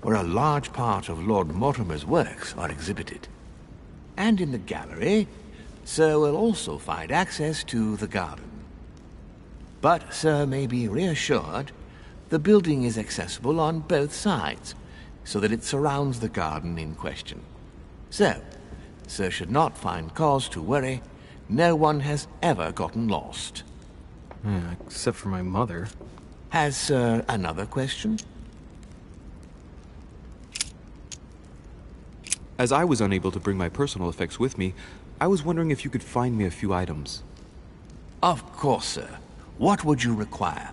where a large part of Lord Mortimer's works are exhibited. And in the gallery, sir will also find access to the garden. But sir may be reassured, the building is accessible on both sides, so that it surrounds the garden in question. So, sir should not find cause to worry. No one has ever gotten lost. Except for my mother. Has sir another question? As I was unable to bring my personal effects with me, I was wondering if you could find me a few items. Of course, sir. What would you require?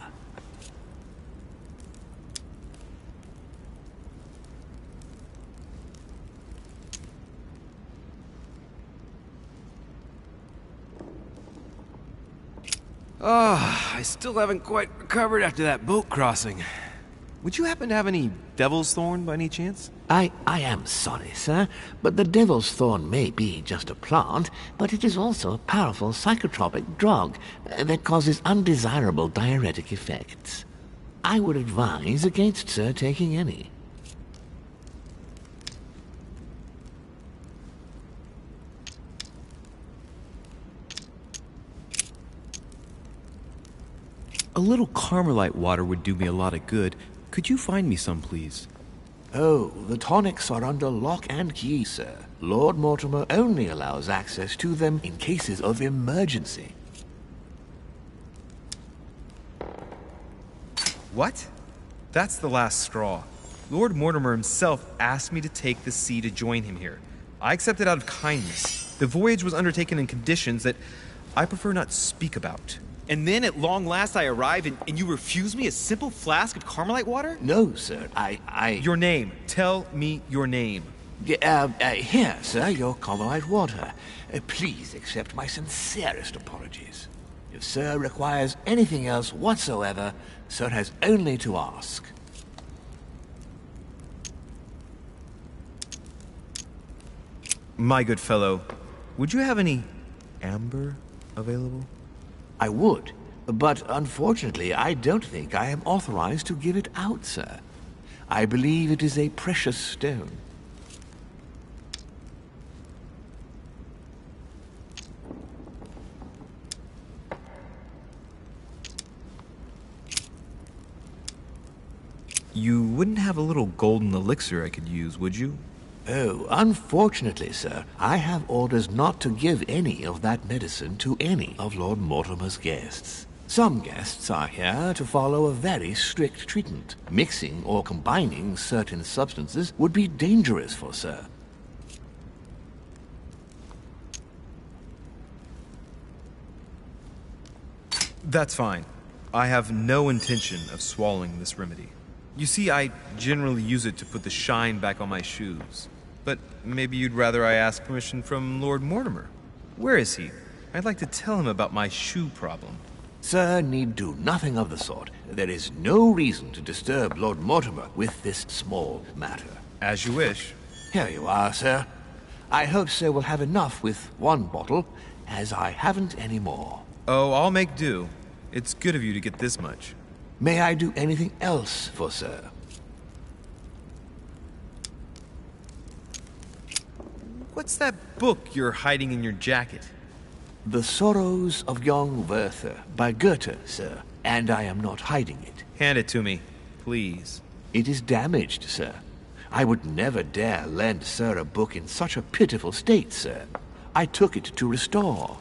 I still haven't quite recovered after that boat crossing. Would you happen to have any devil's thorn by any chance? I am sorry, sir, but the devil's thorn may be just a plant, but it is also a powerful psychotropic drug that causes undesirable diuretic effects. I would advise against sir taking any. A little Carmelite water would do me a lot of good. Could you find me some, please? Oh, the tonics are under lock and key, sir. Lord Mortimer only allows access to them in cases of emergency. What? That's the last straw. Lord Mortimer himself asked me to take the sea to join him here. I accepted out of kindness. The voyage was undertaken in conditions that I prefer not speak about. And then at long last I arrive and you refuse me a simple flask of Carmelite water? No, sir, Your name. Tell me your name. Here, sir, your Carmelite water. Please accept my sincerest apologies. If sir requires anything else whatsoever, sir has only to ask. My good fellow, would you have any amber available? I would, but unfortunately I don't think I am authorized to give it out, sir. I believe it is a precious stone. You wouldn't have a little golden elixir I could use, would you? Oh, unfortunately, sir, I have orders not to give any of that medicine to any of Lord Mortimer's guests. Some guests are here to follow a very strict treatment. Mixing or combining certain substances would be dangerous for sir. That's fine. I have no intention of swallowing this remedy. You see, I generally use it to put the shine back on my shoes. But maybe you'd rather I ask permission from Lord Mortimer. Where is he? I'd like to tell him about my shoe problem. Sir need do nothing of the sort. There is no reason to disturb Lord Mortimer with this small matter. As you wish. Here you are, sir. I hope sir will have enough with one bottle, as I haven't any more. Oh, I'll make do. It's good of you to get this much. May I do anything else for sir? What's that book you're hiding in your jacket? The Sorrows of Young Werther by Goethe, sir. And I am not hiding it. Hand it to me, please. It is damaged, sir. I would never dare lend sir a book in such a pitiful state, sir. I took it to restore.